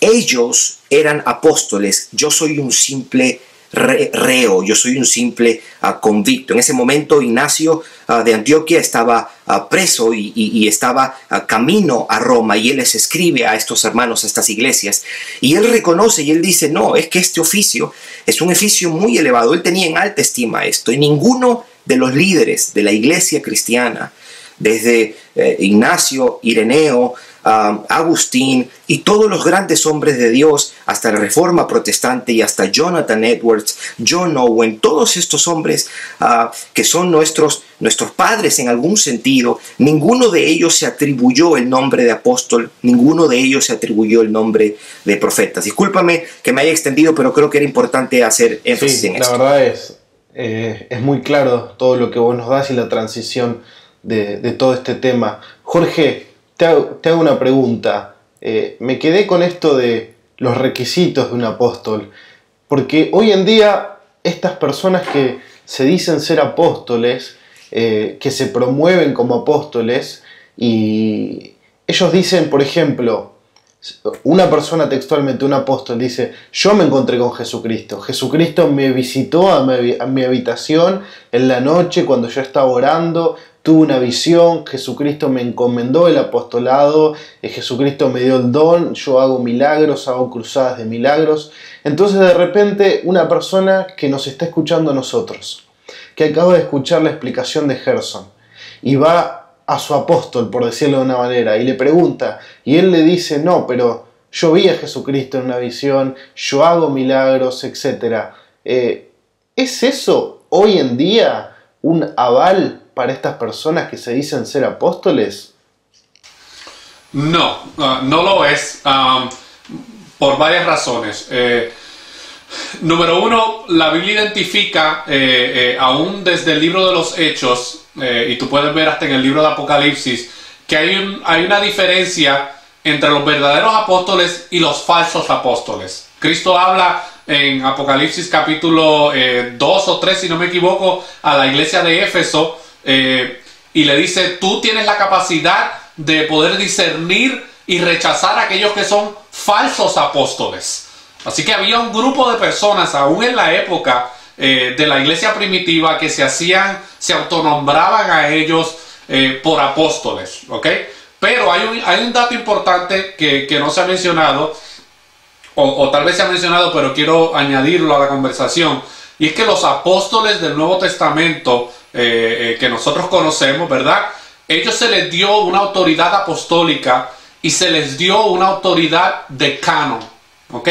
[SPEAKER 3] Ellos eran apóstoles, yo soy un simple reo, yo soy un simple convicto. En ese momento Ignacio de Antioquía estaba preso y estaba camino a Roma, y él les escribe a estos hermanos, a estas iglesias, y él reconoce y él dice, no, es que este oficio es un oficio muy elevado. Él tenía en alta estima esto, y ninguno de los líderes de la iglesia cristiana, desde Ignacio, Ireneo, Agustín y todos los grandes hombres de Dios, hasta la Reforma Protestante y hasta Jonathan Edwards, John Owen, todos estos hombres que son nuestros padres en algún sentido, ninguno de ellos se atribuyó el nombre de apóstol, ninguno de ellos se atribuyó el nombre de profeta. Discúlpame que me haya extendido, pero creo que era importante hacer énfasis en esto.
[SPEAKER 1] La verdad es muy claro todo lo que vos nos das y la transición de todo este tema. Jorge, te hago una pregunta. Me quedé con esto de los requisitos de un apóstol, porque hoy en día estas personas que se dicen ser apóstoles, que se promueven como apóstoles, y ellos dicen, por ejemplo, Una persona textualmente, un apóstol, dice: yo me encontré con Jesucristo. Jesucristo me visitó a mi habitación en la noche cuando yo estaba orando. Tuve una visión, Jesucristo me encomendó el apostolado, Jesucristo me dio el don, yo hago milagros, hago cruzadas de milagros. Entonces de repente una persona que nos está escuchando a nosotros, que acaba de escuchar la explicación de Gerson, y va a su apóstol, por decirlo de una manera, y le pregunta, y él le dice: no, pero yo vi a Jesucristo en una visión, yo hago milagros, etc. ¿Es eso hoy en día un aval para estas personas que se dicen ser apóstoles?
[SPEAKER 2] No, no lo es, por varias razones. Número uno, la Biblia identifica, aún desde el libro de los Hechos, y tú puedes ver hasta en el libro de Apocalipsis, que hay una diferencia entre los verdaderos apóstoles y los falsos apóstoles. Cristo habla en Apocalipsis capítulo 2 o 3, si no me equivoco, a la iglesia de Éfeso, y le dice: tú tienes la capacidad de poder discernir y rechazar a aquellos que son falsos apóstoles. Así que había un grupo de personas, aún en la época de la iglesia primitiva, que se autonombraban a ellos por apóstoles, ¿ok? Pero hay un dato importante que no se ha mencionado, o tal vez se ha mencionado, pero quiero añadirlo a la conversación, y es que los apóstoles del Nuevo Testamento que nosotros conocemos, ¿verdad? Ellos se les dio una autoridad apostólica y se les dio una autoridad de canon, ¿ok?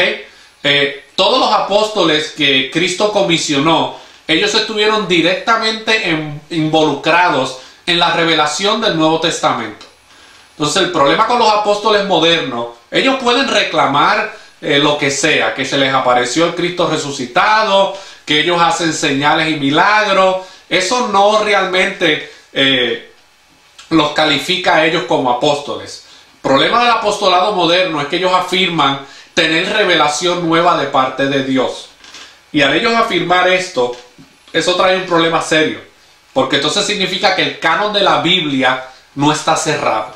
[SPEAKER 2] Todos los apóstoles que Cristo comisionó, ellos estuvieron directamente involucrados en la revelación del Nuevo Testamento. Entonces el problema con los apóstoles modernos, ellos pueden reclamar lo que sea, que se les apareció el Cristo resucitado, que ellos hacen señales y milagros. Eso no realmente los califica a ellos como apóstoles. El problema del apostolado moderno es que ellos afirman tener revelación nueva de parte de Dios. Y al ellos afirmar esto, eso trae un problema serio, porque entonces significa que el canon de la Biblia no está cerrado.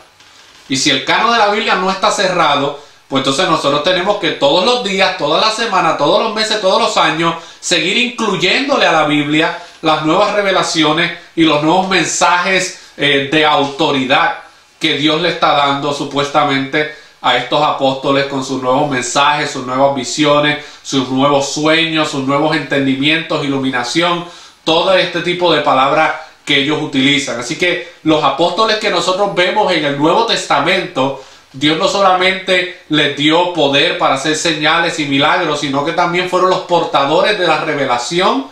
[SPEAKER 2] Y si el canon de la Biblia no está cerrado, pues entonces nosotros tenemos que todos los días, todas las semanas, todos los meses, todos los años, seguir incluyéndole a la Biblia las nuevas revelaciones y los nuevos mensajes de autoridad que Dios le está dando supuestamente a estos apóstoles, con sus nuevos mensajes, sus nuevas visiones, sus nuevos sueños, sus nuevos entendimientos, iluminación, todo este tipo de palabras que ellos utilizan. Así que los apóstoles que nosotros vemos en el Nuevo Testamento, Dios no solamente les dio poder para hacer señales y milagros, sino que también fueron los portadores de la revelación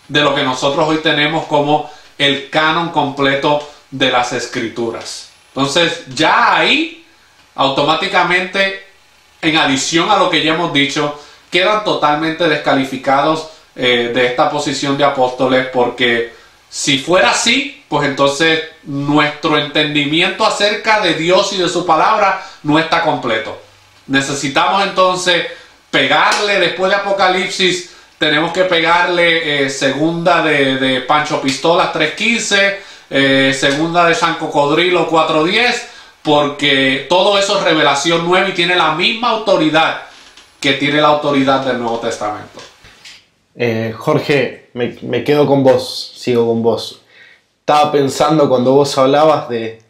[SPEAKER 2] de lo que nosotros hoy tenemos como el canon completo de las Escrituras. Entonces, ya ahí, automáticamente, en adición a lo que ya hemos dicho, quedan totalmente descalificados de esta posición de apóstoles, porque si fuera así, pues entonces nuestro entendimiento acerca de Dios y de su palabra no está completo. Necesitamos entonces pegarle, después de Apocalipsis, tenemos que pegarle segunda de Pancho Pistolas 3.15, segunda de San Cocodrilo 4.10, porque todo eso es revelación nueva y tiene la misma autoridad que tiene la autoridad del Nuevo Testamento.
[SPEAKER 1] Jorge, me quedo con vos, sigo con vos. Estaba pensando cuando vos hablabas de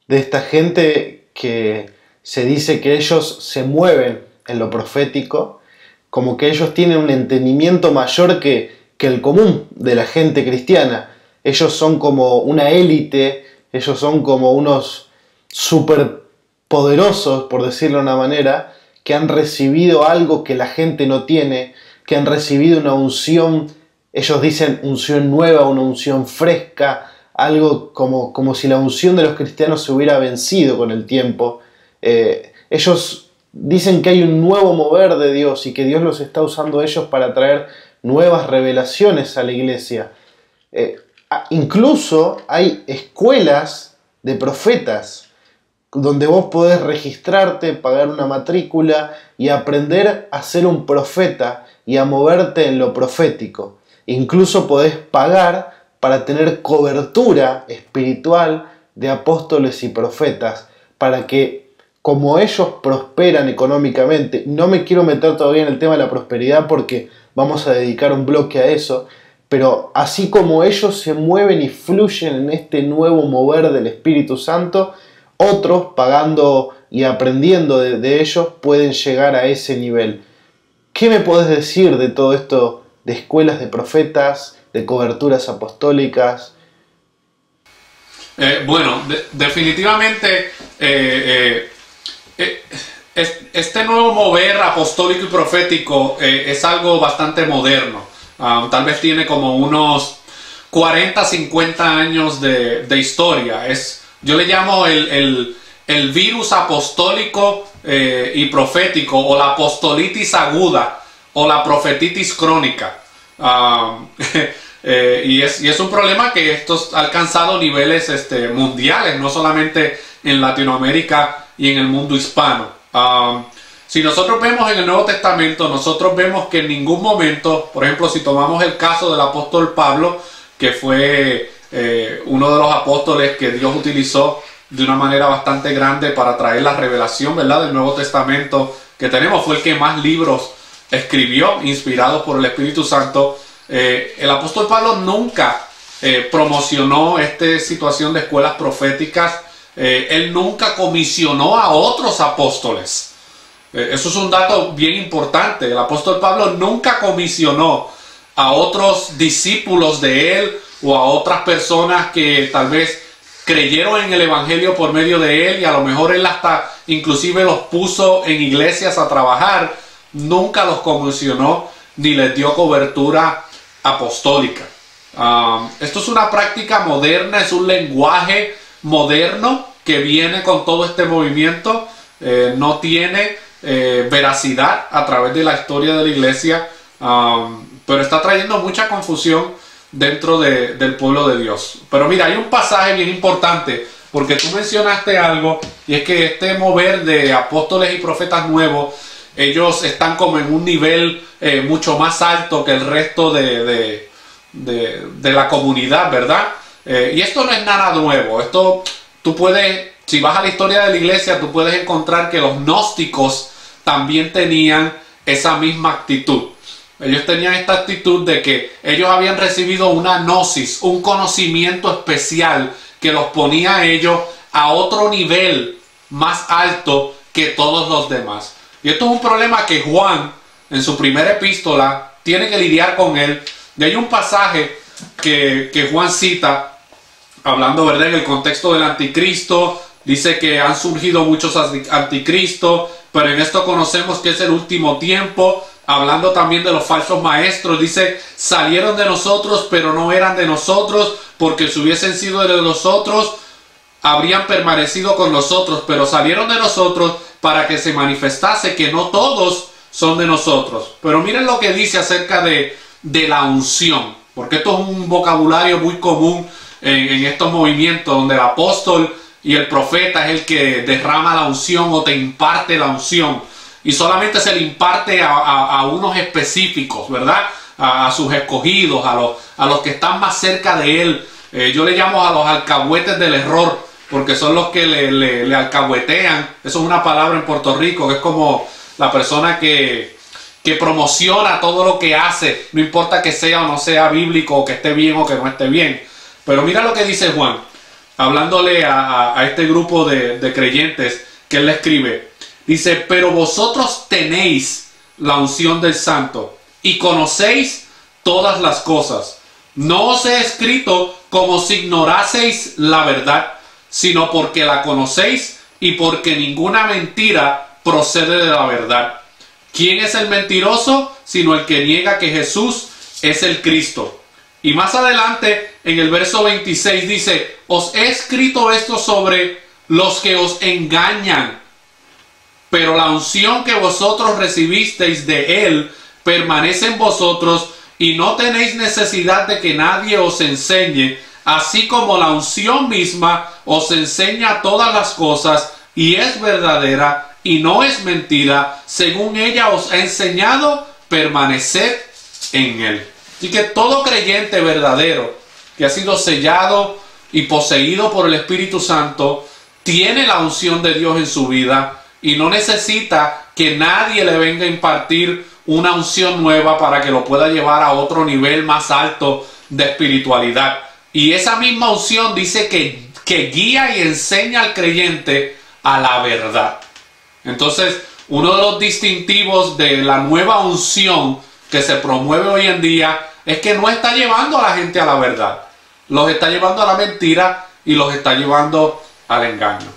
[SPEAKER 1] esta gente que se dice que ellos se mueven en lo profético, como que ellos tienen un entendimiento mayor que el común de la gente cristiana. Ellos son como una élite, ellos son como unos superpoderosos, por decirlo de una manera, que han recibido algo que la gente no tiene, que han recibido una unción, ellos dicen unción nueva, una unción fresca, algo como si la unción de los cristianos se hubiera vencido con el tiempo. Ellos dicen que hay un nuevo mover de Dios y que Dios los está usando a ellos para traer nuevas revelaciones a la iglesia. Incluso hay escuelas de profetas donde vos podés registrarte, pagar una matrícula y aprender a ser un profeta y a moverte en lo profético. Incluso podés pagar para tener cobertura espiritual de apóstoles y profetas, para que como ellos prosperan económicamente, no me quiero meter todavía en el tema de la prosperidad porque vamos a dedicar un bloque a eso, pero así como ellos se mueven y fluyen en este nuevo mover del Espíritu Santo, otros, pagando y aprendiendo de ellos, pueden llegar a ese nivel. ¿Qué me podés decir de todo esto de escuelas de profetas, de coberturas apostólicas?
[SPEAKER 2] Bueno, definitivamente este nuevo mover apostólico y profético es algo bastante moderno. Tal vez tiene como unos 40, 50 años de historia. Yo le llamo el virus apostólico y profético, o la apostolitis aguda, o la profetitis crónica. Y es un problema que esto ha alcanzado niveles mundiales, no solamente en Latinoamérica y en el mundo hispano. Si nosotros vemos en el Nuevo Testamento, nosotros vemos que en ningún momento, por ejemplo, si tomamos el caso del apóstol Pablo, que fue uno de los apóstoles que Dios utilizó de una manera bastante grande para traer la revelación, ¿verdad?, del Nuevo Testamento que tenemos, fue el que más libros escribió, inspirados por el Espíritu Santo. El apóstol Pablo nunca promocionó esta situación de escuelas proféticas. Él nunca comisionó a otros apóstoles. Eso es un dato bien importante. El apóstol Pablo nunca comisionó a otros discípulos de él o a otras personas que tal vez creyeron en el evangelio por medio de él, y a lo mejor él hasta inclusive los puso en iglesias a trabajar. Nunca los comisionó ni les dio cobertura apostólica. Esto es una práctica moderna, es un lenguaje moderno que viene con todo este movimiento. No tiene veracidad a través de la historia de la iglesia, pero está trayendo mucha confusión dentro del pueblo de Dios. Pero mira, hay un pasaje bien importante, porque tú mencionaste algo, y es que este mover de apóstoles y profetas nuevos, ellos están como en un nivel mucho más alto que el resto de la comunidad, ¿verdad? Y esto no es nada nuevo. Esto tú puedes, si vas a la historia de la iglesia, tú puedes encontrar que los gnósticos también tenían esa misma actitud. Ellos tenían esta actitud de que ellos habían recibido una gnosis, un conocimiento especial que los ponía a ellos a otro nivel más alto que todos los demás. Y esto es un problema que Juan, en su primera epístola, tiene que lidiar con él. Y hay un pasaje que Juan cita, hablando, ¿verdad?, en el contexto del anticristo. Dice que han surgido muchos anticristos, pero en esto conocemos que es el último tiempo. Hablando también de los falsos maestros, dice: salieron de nosotros, pero no eran de nosotros, porque si hubiesen sido de nosotros, habrían permanecido con nosotros, pero salieron de nosotros para que se manifestase que no todos son de nosotros. Pero miren lo que dice acerca de la unción, porque esto es un vocabulario muy común en estos movimientos, donde el apóstol y el profeta es el que derrama la unción o te imparte la unción, y solamente se le imparte a unos específicos, ¿verdad?, a sus escogidos, a los que están más cerca de él. Yo le llamo a los alcahuetes del error, porque son los que le alcahuetean. Eso es una palabra en Puerto Rico, que es como la persona que promociona todo lo que hace, no importa que sea o no sea bíblico, o que esté bien o que no esté bien. Pero mira lo que dice Juan, hablándole a este grupo de creyentes, que él le escribe. Dice: pero vosotros tenéis la unción del Santo y conocéis todas las cosas. No os he escrito como si ignoraseis la verdad, sino porque la conocéis y porque ninguna mentira procede de la verdad. ¿Quién es el mentiroso sino el que niega que Jesús es el Cristo? Y más adelante, en el verso 26 dice: os he escrito esto sobre los que os engañan, pero la unción que vosotros recibisteis de él permanece en vosotros, y no tenéis necesidad de que nadie os enseñe, así como la unción misma os enseña todas las cosas, y es verdadera y no es mentira. Según ella os ha enseñado, permaneced en él. Así que todo creyente verdadero que ha sido sellado y poseído por el Espíritu Santo tiene la unción de Dios en su vida y no necesita que nadie le venga a impartir una unción nueva para que lo pueda llevar a otro nivel más alto de espiritualidad. Y esa misma unción dice que guía y enseña al creyente a la verdad. Entonces, uno de los distintivos de la nueva unción que se promueve hoy en día es que no está llevando a la gente a la verdad, los está llevando a la mentira y los está llevando al engaño.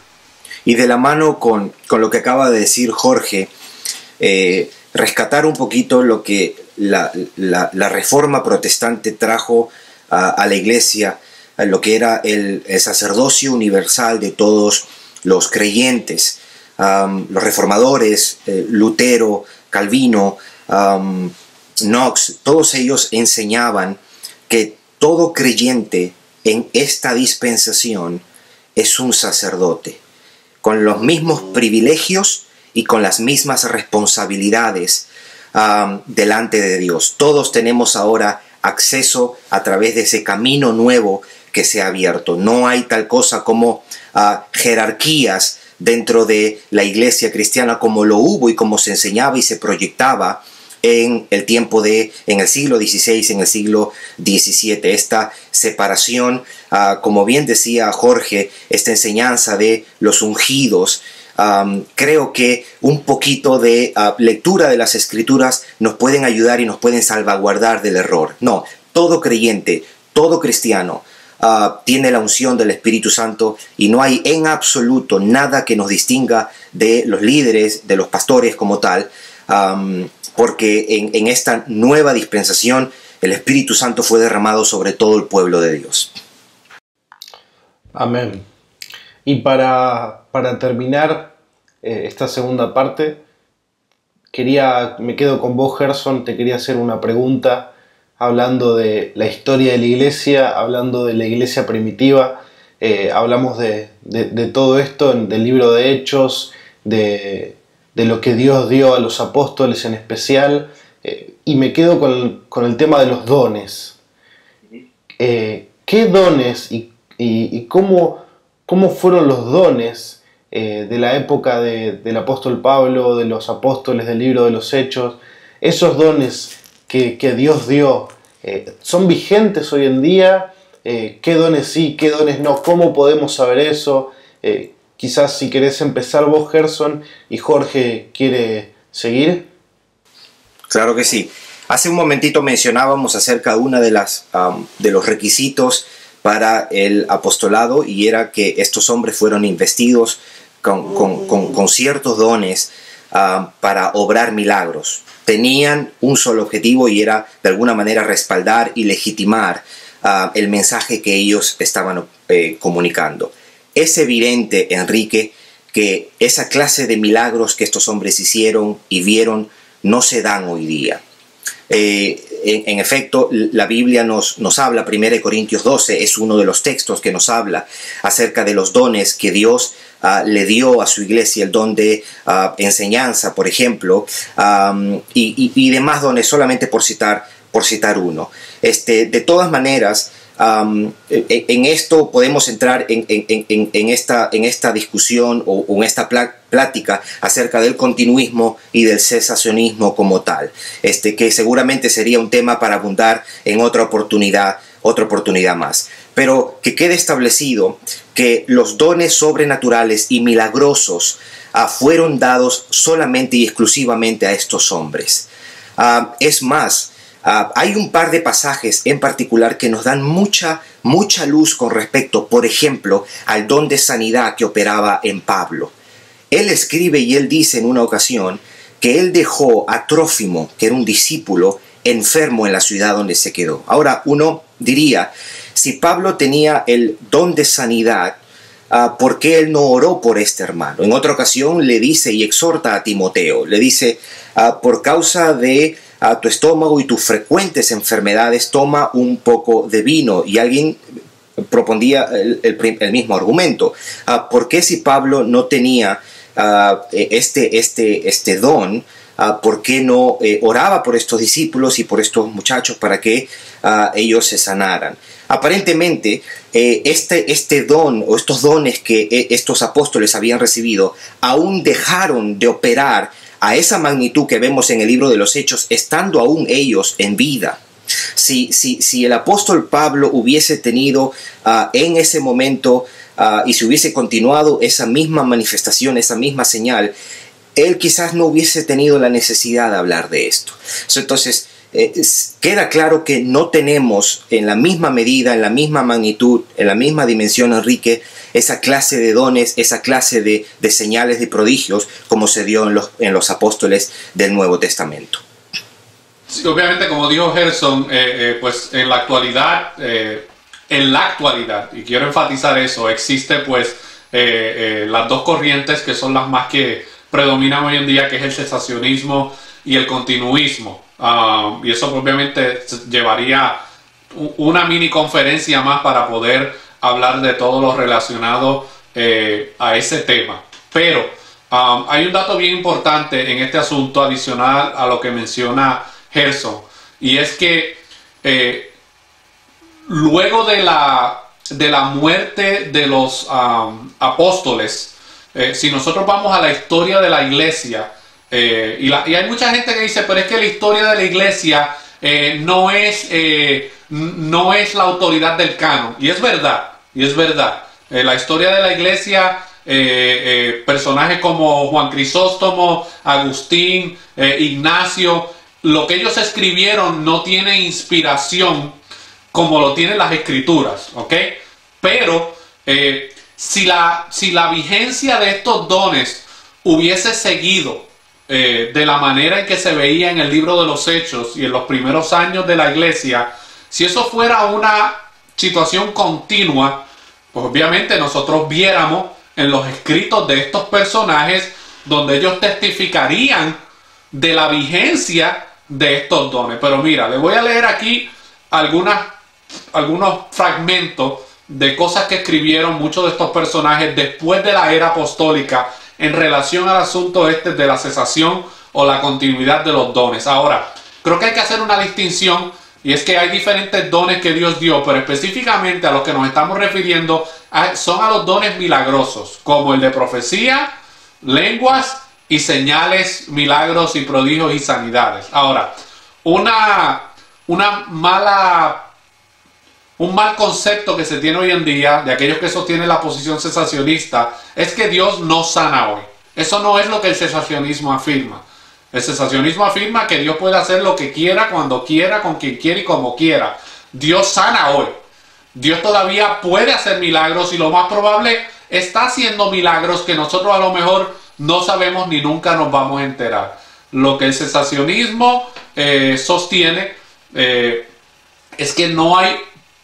[SPEAKER 3] Y de la mano con lo que acaba de decir Jorge, rescatar un poquito lo que la reforma protestante trajo a la iglesia, a lo que era el sacerdocio universal de todos los creyentes. Los reformadores, Lutero, Calvino, Knox, todos ellos enseñaban que todo creyente en esta dispensación es un sacerdote, con los mismos privilegios y con las mismas responsabilidades delante de Dios. Todos tenemos ahora acceso a través de ese camino nuevo que se ha abierto. No hay tal cosa como jerarquías dentro de la iglesia cristiana como lo hubo y como se enseñaba y se proyectaba en el tiempo en el siglo XVI, en el siglo XVII. Esta separación, como bien decía Jorge, esta enseñanza de los ungidos, creo que un poquito de lectura de las Escrituras nos pueden ayudar y nos pueden salvaguardar del error. No, todo creyente, todo cristiano tiene la unción del Espíritu Santo y no hay en absoluto nada que nos distinga de los líderes, de los pastores como tal, porque en esta nueva dispensación el Espíritu Santo fue derramado sobre todo el pueblo de Dios.
[SPEAKER 1] Amén. Y para terminar esta segunda parte, me quedo con vos, Gerson, te quería hacer una pregunta hablando de la historia de la iglesia, hablando de la iglesia primitiva. Hablamos de todo esto del libro de Hechos, de lo que Dios dio a los apóstoles en especial, y me quedo con el tema de los dones. ¿Qué dones y cómo fueron los dones de la época del apóstol Pablo, de los apóstoles del libro de los Hechos? Esos dones que Dios dio, ¿son vigentes hoy en día? ¿Qué dones sí, qué dones no? ¿Cómo podemos saber eso? Quizás si querés empezar vos, Gerson, y Jorge quiere seguir.
[SPEAKER 3] Claro que sí. Hace un momentito mencionábamos acerca de una de los requisitos para el apostolado, y era que estos hombres fueron investidos con ciertos dones para obrar milagros. Tenían un solo objetivo y era de alguna manera respaldar y legitimar el mensaje que ellos estaban comunicando. Es evidente, Enrique, que esa clase de milagros que estos hombres hicieron y vieron no se dan hoy día. En efecto, la Biblia nos habla, 1 Corintios 12 es uno de los textos que nos habla acerca de los dones que Dios le dio a su iglesia, el don de enseñanza, por ejemplo, y demás dones, solamente por citar uno. De todas maneras, en esto podemos entrar en esta discusión o en esta plática acerca del continuismo y del cesacionismo como tal, que seguramente sería un tema para abundar en otra oportunidad más. Pero que quede establecido que los dones sobrenaturales y milagrosos fueron dados solamente y exclusivamente a estos hombres. Es más, hay un par de pasajes en particular que nos dan mucha luz con respecto, por ejemplo, al don de sanidad que operaba en Pablo. Él escribe y él dice en una ocasión que él dejó a Trófimo, que era un discípulo, enfermo en la ciudad donde se quedó. Ahora uno diría, si Pablo tenía el don de sanidad, ¿por qué él no oró por este hermano? En otra ocasión le dice y exhorta a Timoteo, le dice, por causa de tu estómago y tus frecuentes enfermedades, toma un poco de vino. Y alguien propondía el mismo argumento. ¿Por qué si Pablo no tenía este don, por qué no oraba por estos discípulos y por estos muchachos para que ellos se sanaran? Aparentemente, este don o estos dones que estos apóstoles habían recibido aún dejaron de operar a esa magnitud que vemos en el libro de los Hechos, estando aún ellos en vida. Si el apóstol Pablo hubiese tenido en ese momento y si hubiese continuado esa misma manifestación, esa misma señal, él quizás no hubiese tenido la necesidad de hablar de esto. Entonces, queda claro que no tenemos en la misma medida, en la misma magnitud, en la misma dimensión, Enrique, esa clase de dones, esa clase de señales, de prodigios, como se dio en los apóstoles del Nuevo Testamento.
[SPEAKER 2] Sí, obviamente, como dijo Gerson, pues en la actualidad, y quiero enfatizar eso, existe pues las dos corrientes que son las más que predominan hoy en día, que es el cesacionismo y el continuismo. Y eso obviamente llevaría una mini conferencia más para poder hablar de todo lo relacionado a ese tema. Pero hay un dato bien importante en este asunto, adicional a lo que menciona Gerson, y es que luego de la muerte de los apóstoles, si nosotros vamos a la historia de la iglesia, y hay mucha gente que dice, pero es que la historia de la iglesia no es la autoridad del canon, y es verdad. La historia de la iglesia, personajes como Juan Crisóstomo, Agustín, Ignacio, lo que ellos escribieron no tiene inspiración como lo tienen las escrituras, ¿ok? Pero si la vigencia de estos dones hubiese seguido de la manera en que se veía en el libro de los Hechos y en los primeros años de la iglesia, si eso fuera una situación continua, pues obviamente nosotros viéramos en los escritos de estos personajes donde ellos testificarían de la vigencia de estos dones. Pero mira, les voy a leer aquí algunos fragmentos de cosas que escribieron muchos de estos personajes después de la era apostólica en relación al asunto de la cesación o la continuidad de los dones. Ahora, creo que hay que hacer una distinción, y es que hay diferentes dones que Dios dio, pero específicamente a los que nos estamos refiriendo son a los dones milagrosos, como el de profecía, lenguas y señales, milagros y prodigios y sanidades. Ahora, un mal concepto que se tiene hoy en día de aquellos que sostienen la posición cesacionista es que Dios no sana hoy. Eso no es lo que el cesacionismo afirma. El cesacionismo afirma que Dios puede hacer lo que quiera, cuando quiera, con quien quiera y como quiera. Dios sana hoy. Dios todavía puede hacer milagros y lo más probable está haciendo milagros que nosotros a lo mejor no sabemos ni nunca nos vamos a enterar. Lo que el cesacionismo sostiene es que no hay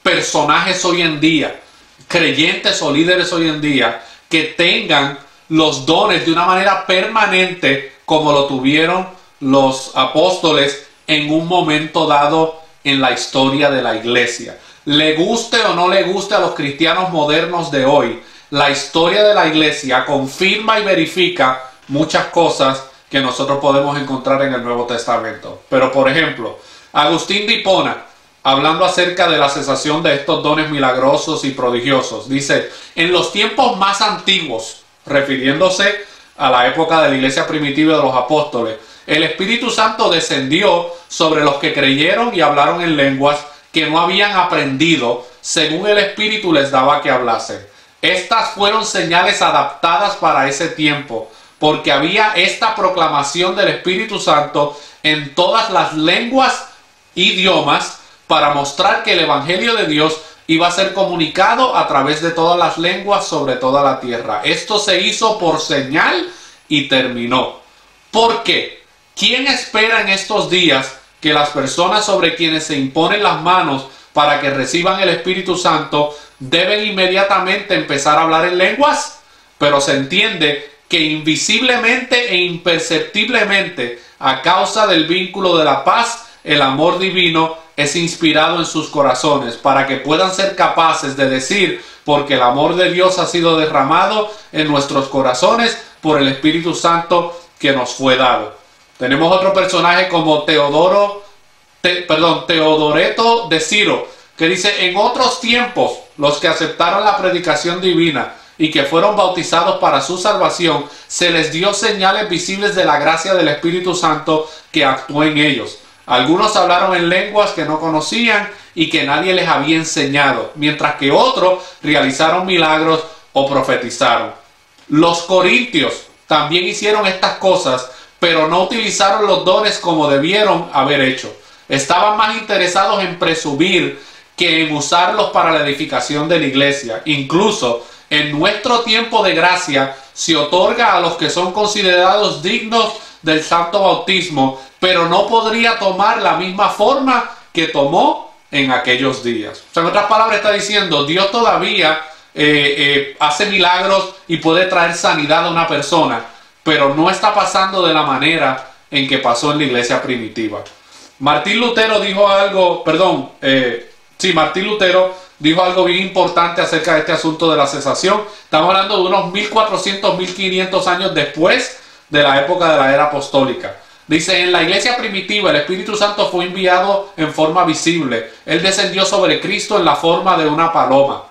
[SPEAKER 2] personajes hoy en día, creyentes o líderes hoy en día, que tengan los dones de una manera permanente como lo tuvieron los apóstoles en un momento dado en la historia de la iglesia. Le guste o no le guste a los cristianos modernos de hoy, la historia de la iglesia confirma y verifica muchas cosas que nosotros podemos encontrar en el Nuevo Testamento. Pero por ejemplo, Agustín de Hipona, hablando acerca de la cesación de estos dones milagrosos y prodigiosos, dice: en los tiempos más antiguos, refiriéndose a la época de la iglesia primitiva de los apóstoles, el Espíritu Santo descendió sobre los que creyeron y hablaron en lenguas que no habían aprendido, según el Espíritu les daba que hablasen. Estas fueron señales adaptadas para ese tiempo, porque había esta proclamación del Espíritu Santo en todas las lenguas, idiomas, para mostrar que el Evangelio de Dios iba a ser comunicado a través de todas las lenguas sobre toda la tierra. Esto se hizo por señal y terminó. ¿Por qué? ¿Quién espera en estos días que las personas sobre quienes se imponen las manos para que reciban el Espíritu Santo deben inmediatamente empezar a hablar en lenguas? Pero se entiende que invisiblemente e imperceptiblemente, a causa del vínculo de la paz, el amor divino es inspirado en sus corazones para que puedan ser capaces de decir: porque el amor de Dios ha sido derramado en nuestros corazones por el Espíritu Santo que nos fue dado. Tenemos otro personaje como Teodoreto de Ciro, que dice: en otros tiempos, los que aceptaron la predicación divina y que fueron bautizados para su salvación, se les dio señales visibles de la gracia del Espíritu Santo que actuó en ellos. Algunos hablaron en lenguas que no conocían y que nadie les había enseñado, mientras que otros realizaron milagros o profetizaron. Los corintios también hicieron estas cosas, pero no utilizaron los dones como debieron haber hecho. Estaban más interesados en presumir que en usarlos para la edificación de la iglesia. Incluso en nuestro tiempo de gracia se otorga a los que son considerados dignos del santo bautismo, pero no podría tomar la misma forma que tomó en aquellos días. O sea, en otras palabras está diciendo, Dios todavía hace milagros y puede traer sanidad a una persona, pero no está pasando de la manera en que pasó en la iglesia primitiva. Martín Lutero dijo algo, Martín Lutero dijo algo bien importante acerca de este asunto de la cesación. Estamos hablando de unos 1400, 1500 años después de la época de la era apostólica. Dice: en la iglesia primitiva el Espíritu Santo fue enviado en forma visible. Él descendió sobre Cristo en la forma de una paloma.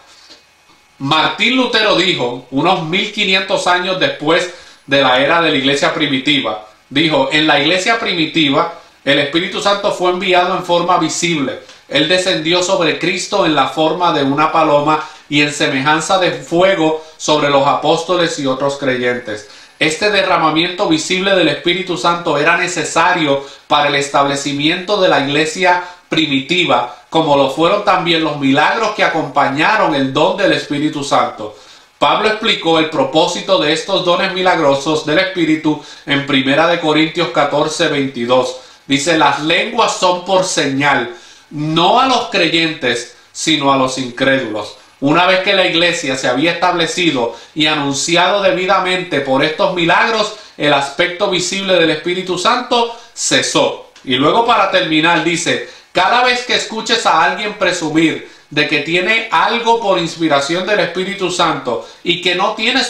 [SPEAKER 2] Martín Lutero dijo, unos 1500 años después de la era de la iglesia primitiva, dijo: en la iglesia primitiva el Espíritu Santo fue enviado en forma visible. Él descendió sobre Cristo en la forma de una paloma y en semejanza de fuego sobre los apóstoles y otros creyentes. Este derramamiento visible del Espíritu Santo era necesario para el establecimiento de la iglesia primitiva, como lo fueron también los milagros que acompañaron el don del Espíritu Santo. Pablo explicó el propósito de estos dones milagrosos del Espíritu en 1 Corintios 14, 22. Dice: las lenguas son por señal, no a los creyentes, sino a los incrédulos. Una vez que la iglesia se había establecido y anunciado debidamente por estos milagros, el aspecto visible del Espíritu Santo cesó. Y luego, para terminar, dice: cada vez que escuches a alguien presumir de que tiene algo por inspiración del Espíritu Santo y que no tiene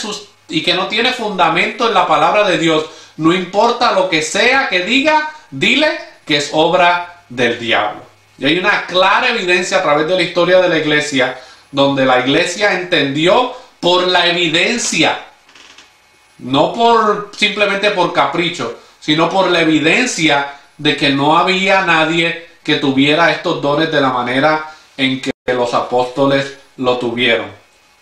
[SPEAKER 2] fundamento en la palabra de Dios, no importa lo que sea que diga, dile que es obra del diablo. Y hay una clara evidencia a través de la historia de la iglesia, donde la iglesia entendió por la evidencia, no simplemente por capricho, sino por la evidencia de que no había nadie que tuviera estos dones de la manera en que los apóstoles lo tuvieron.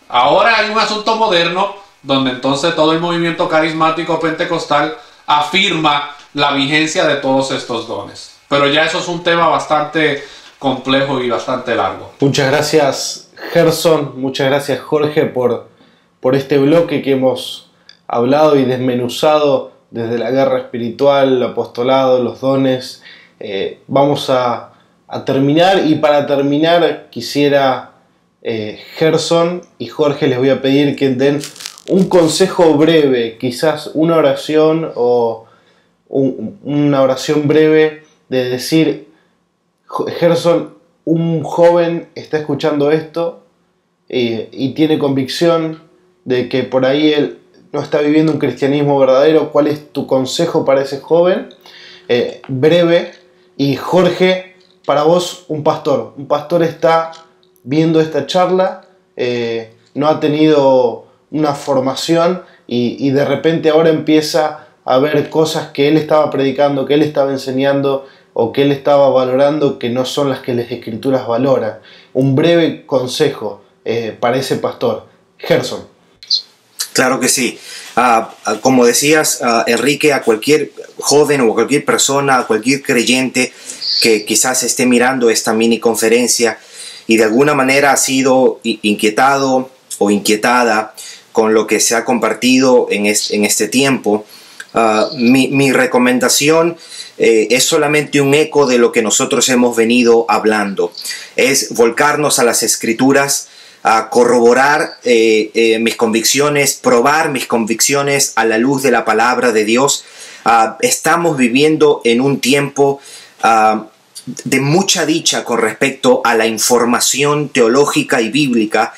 [SPEAKER 2] Ahora hay un asunto moderno donde entonces todo el movimiento carismático pentecostal afirma la vigencia de todos estos dones. Pero ya eso es un tema bastante complejo y bastante largo.
[SPEAKER 1] Muchas gracias, Gerson. Muchas gracias, Jorge, por este bloque que hemos hablado y desmenuzado desde la guerra espiritual, el apostolado, los dones. Vamos a terminar, y para terminar quisiera, Gerson y Jorge, les voy a pedir que den un consejo breve, quizás una oración o una oración breve de decir: Gerson, un joven está escuchando esto y tiene convicción de que por ahí él no está viviendo un cristianismo verdadero. ¿Cuál es tu consejo para ese joven? Breve. Y Jorge, para vos, un pastor. Un pastor está viendo esta charla, no ha tenido una formación y de repente ahora empieza a ver cosas que él estaba predicando, que él estaba enseñando o que él estaba valorando, que no son las que las escrituras valoran. Un breve consejo para ese pastor. Gerson.
[SPEAKER 3] Claro que sí. Como decías, Enrique, a cualquier joven o a cualquier persona, a cualquier creyente que quizás esté mirando esta mini conferencia y de alguna manera ha sido inquietado o inquietada con lo que se ha compartido en este tiempo, mi recomendación es solamente un eco de lo que nosotros hemos venido hablando. Es volcarnos a las Escrituras, a corroborar mis convicciones, probar mis convicciones a la luz de la palabra de Dios. Estamos viviendo en un tiempo de mucha dicha con respecto a la información teológica y bíblica,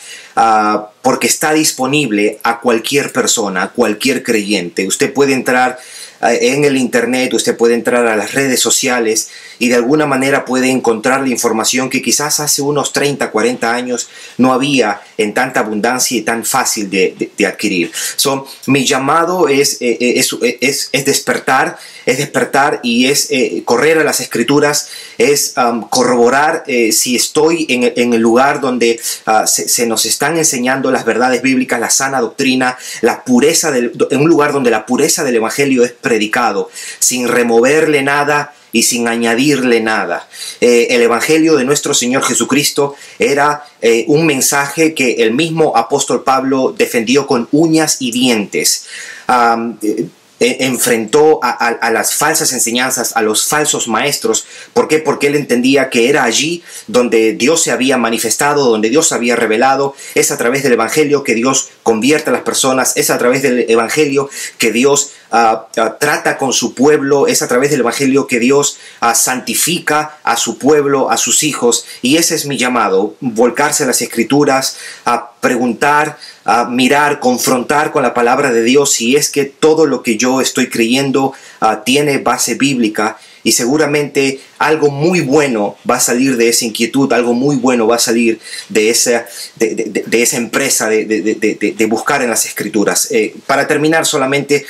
[SPEAKER 3] porque está disponible a cualquier persona, a cualquier creyente. Usted puede entrar en el internet, usted puede entrar a las redes sociales y de alguna manera puede encontrar la información que quizás hace unos 30, 40 años no había en tanta abundancia y tan fácil de adquirir. Mi llamado es despertar y es correr a las Escrituras, es corroborar si estoy en el lugar donde se nos están enseñando las verdades bíblicas, la sana doctrina, la pureza en un lugar donde la pureza del Evangelio es predicado, sin removerle nada y sin añadirle nada. El Evangelio de nuestro Señor Jesucristo era un mensaje que el mismo apóstol Pablo defendió con uñas y dientes. Enfrentó a las falsas enseñanzas, a los falsos maestros. ¿Por qué? Porque él entendía que era allí donde Dios se había manifestado, donde Dios se había revelado. Es a través del Evangelio que Dios convierte a las personas, es a través del Evangelio que Dios trata con su pueblo, es a través del Evangelio que Dios santifica a su pueblo, a sus hijos. Y ese es mi llamado, volcarse a las Escrituras, a preguntar, a mirar, confrontar con la palabra de Dios si es que todo lo que yo estoy creyendo tiene base bíblica, y seguramente algo muy bueno va a salir de esa inquietud, algo muy bueno va a salir de esa empresa de buscar en las Escrituras. Para terminar solamente,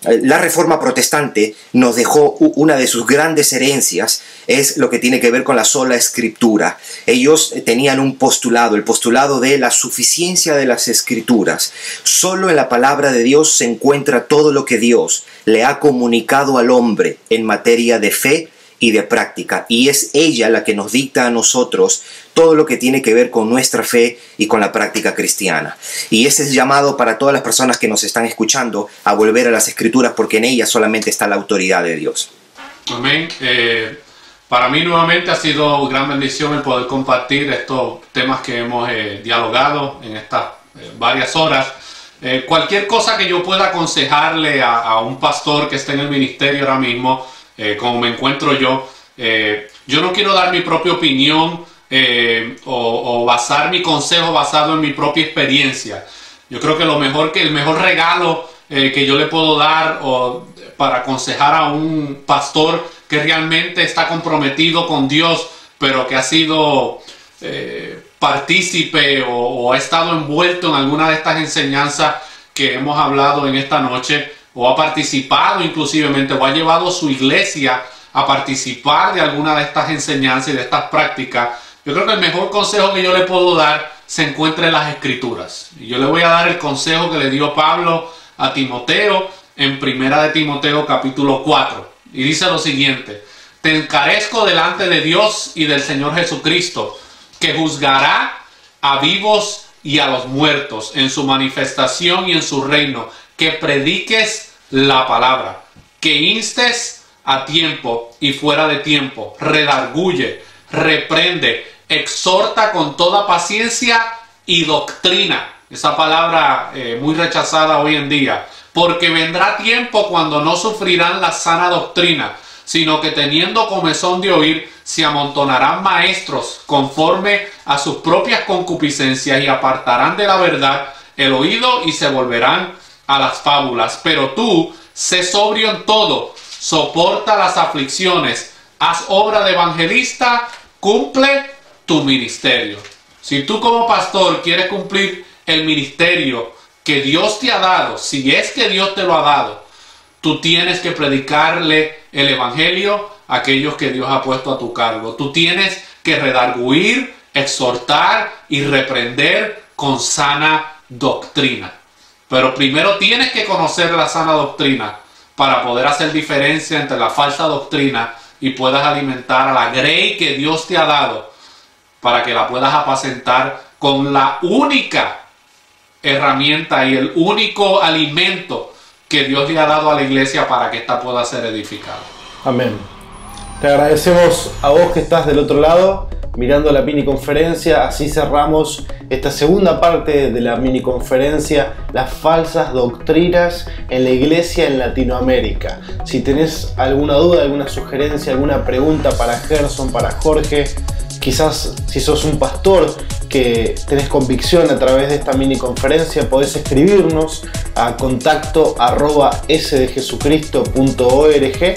[SPEAKER 3] la Reforma Protestante nos dejó una de sus grandes herencias, es lo que tiene que ver con la sola Escritura. Ellos tenían un postulado, el postulado de la suficiencia de las Escrituras. Solo en la palabra de Dios se encuentra todo lo que Dios le ha comunicado al hombre en materia de fe y de práctica, y es ella la que nos dicta a nosotros todo lo que tiene que ver con nuestra fe y con la práctica cristiana. Y ese es llamado para todas las personas que nos están escuchando a volver a las Escrituras, porque en ellas solamente está la autoridad de Dios.
[SPEAKER 2] Amén. Para mí nuevamente ha sido gran bendición el poder compartir estos temas que hemos dialogado en estas varias horas. Cualquier cosa que yo pueda aconsejarle a un pastor que esté en el ministerio ahora mismo, como me encuentro yo no quiero dar mi propia opinión o basar mi consejo basado en mi propia experiencia. Yo creo que el mejor regalo que yo le puedo dar para aconsejar a un pastor que realmente está comprometido con Dios, pero que ha sido partícipe o ha estado envuelto en alguna de estas enseñanzas que hemos hablado en esta noche, o ha participado inclusivemente, o ha llevado a su iglesia a participar de alguna de estas enseñanzas y de estas prácticas. Yo creo que el mejor consejo que yo le puedo dar se encuentra en las Escrituras. Y yo le voy a dar el consejo que le dio Pablo a Timoteo en 1 de Timoteo capítulo 4. Y dice lo siguiente: te encarezco delante de Dios y del Señor Jesucristo, que juzgará a vivos y a los muertos en su manifestación y en su reino, que prediques la palabra, que instes a tiempo y fuera de tiempo, redarguye, reprende, exhorta con toda paciencia y doctrina. Esa palabra muy rechazada hoy en día. Porque vendrá tiempo cuando no sufrirán la sana doctrina, sino que teniendo comezón de oír, se amontonarán maestros conforme a sus propias concupiscencias, y apartarán de la verdad el oído y se volverán a las fábulas. Pero tú, sé sobrio en todo, soporta las aflicciones, haz obra de evangelista, cumple tu ministerio. Si tú como pastor quieres cumplir el ministerio que Dios te ha dado, si es que Dios te lo ha dado, tú tienes que predicarle el evangelio a aquellos que Dios ha puesto a tu cargo. Tú tienes que redarguir, exhortar y reprender con sana doctrina. Pero primero tienes que conocer la sana doctrina para poder hacer diferencia entre la falsa doctrina y puedas alimentar a la grey que Dios te ha dado, para que la puedas apacentar con la única herramienta y el único alimento que Dios le ha dado a la iglesia para que ésta pueda ser edificada.
[SPEAKER 1] Amén. Te agradecemos a vos que estás del otro lado mirando la mini conferencia. Así cerramos esta segunda parte de la mini conferencia, las falsas doctrinas en la iglesia en Latinoamérica. Si tenés alguna duda, alguna sugerencia, alguna pregunta para Gerson, para Jorge, quizás si sos un pastor que tenés convicción a través de esta mini conferencia, podés escribirnos a contacto@sdejesucristo.org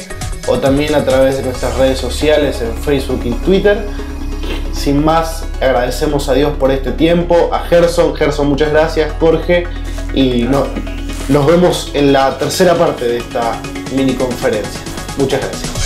[SPEAKER 1] o también a través de nuestras redes sociales en Facebook y Twitter. Sin más, agradecemos a Dios por este tiempo, a Gerson, muchas gracias, Jorge, y nos vemos en la tercera parte de esta mini conferencia. Muchas gracias.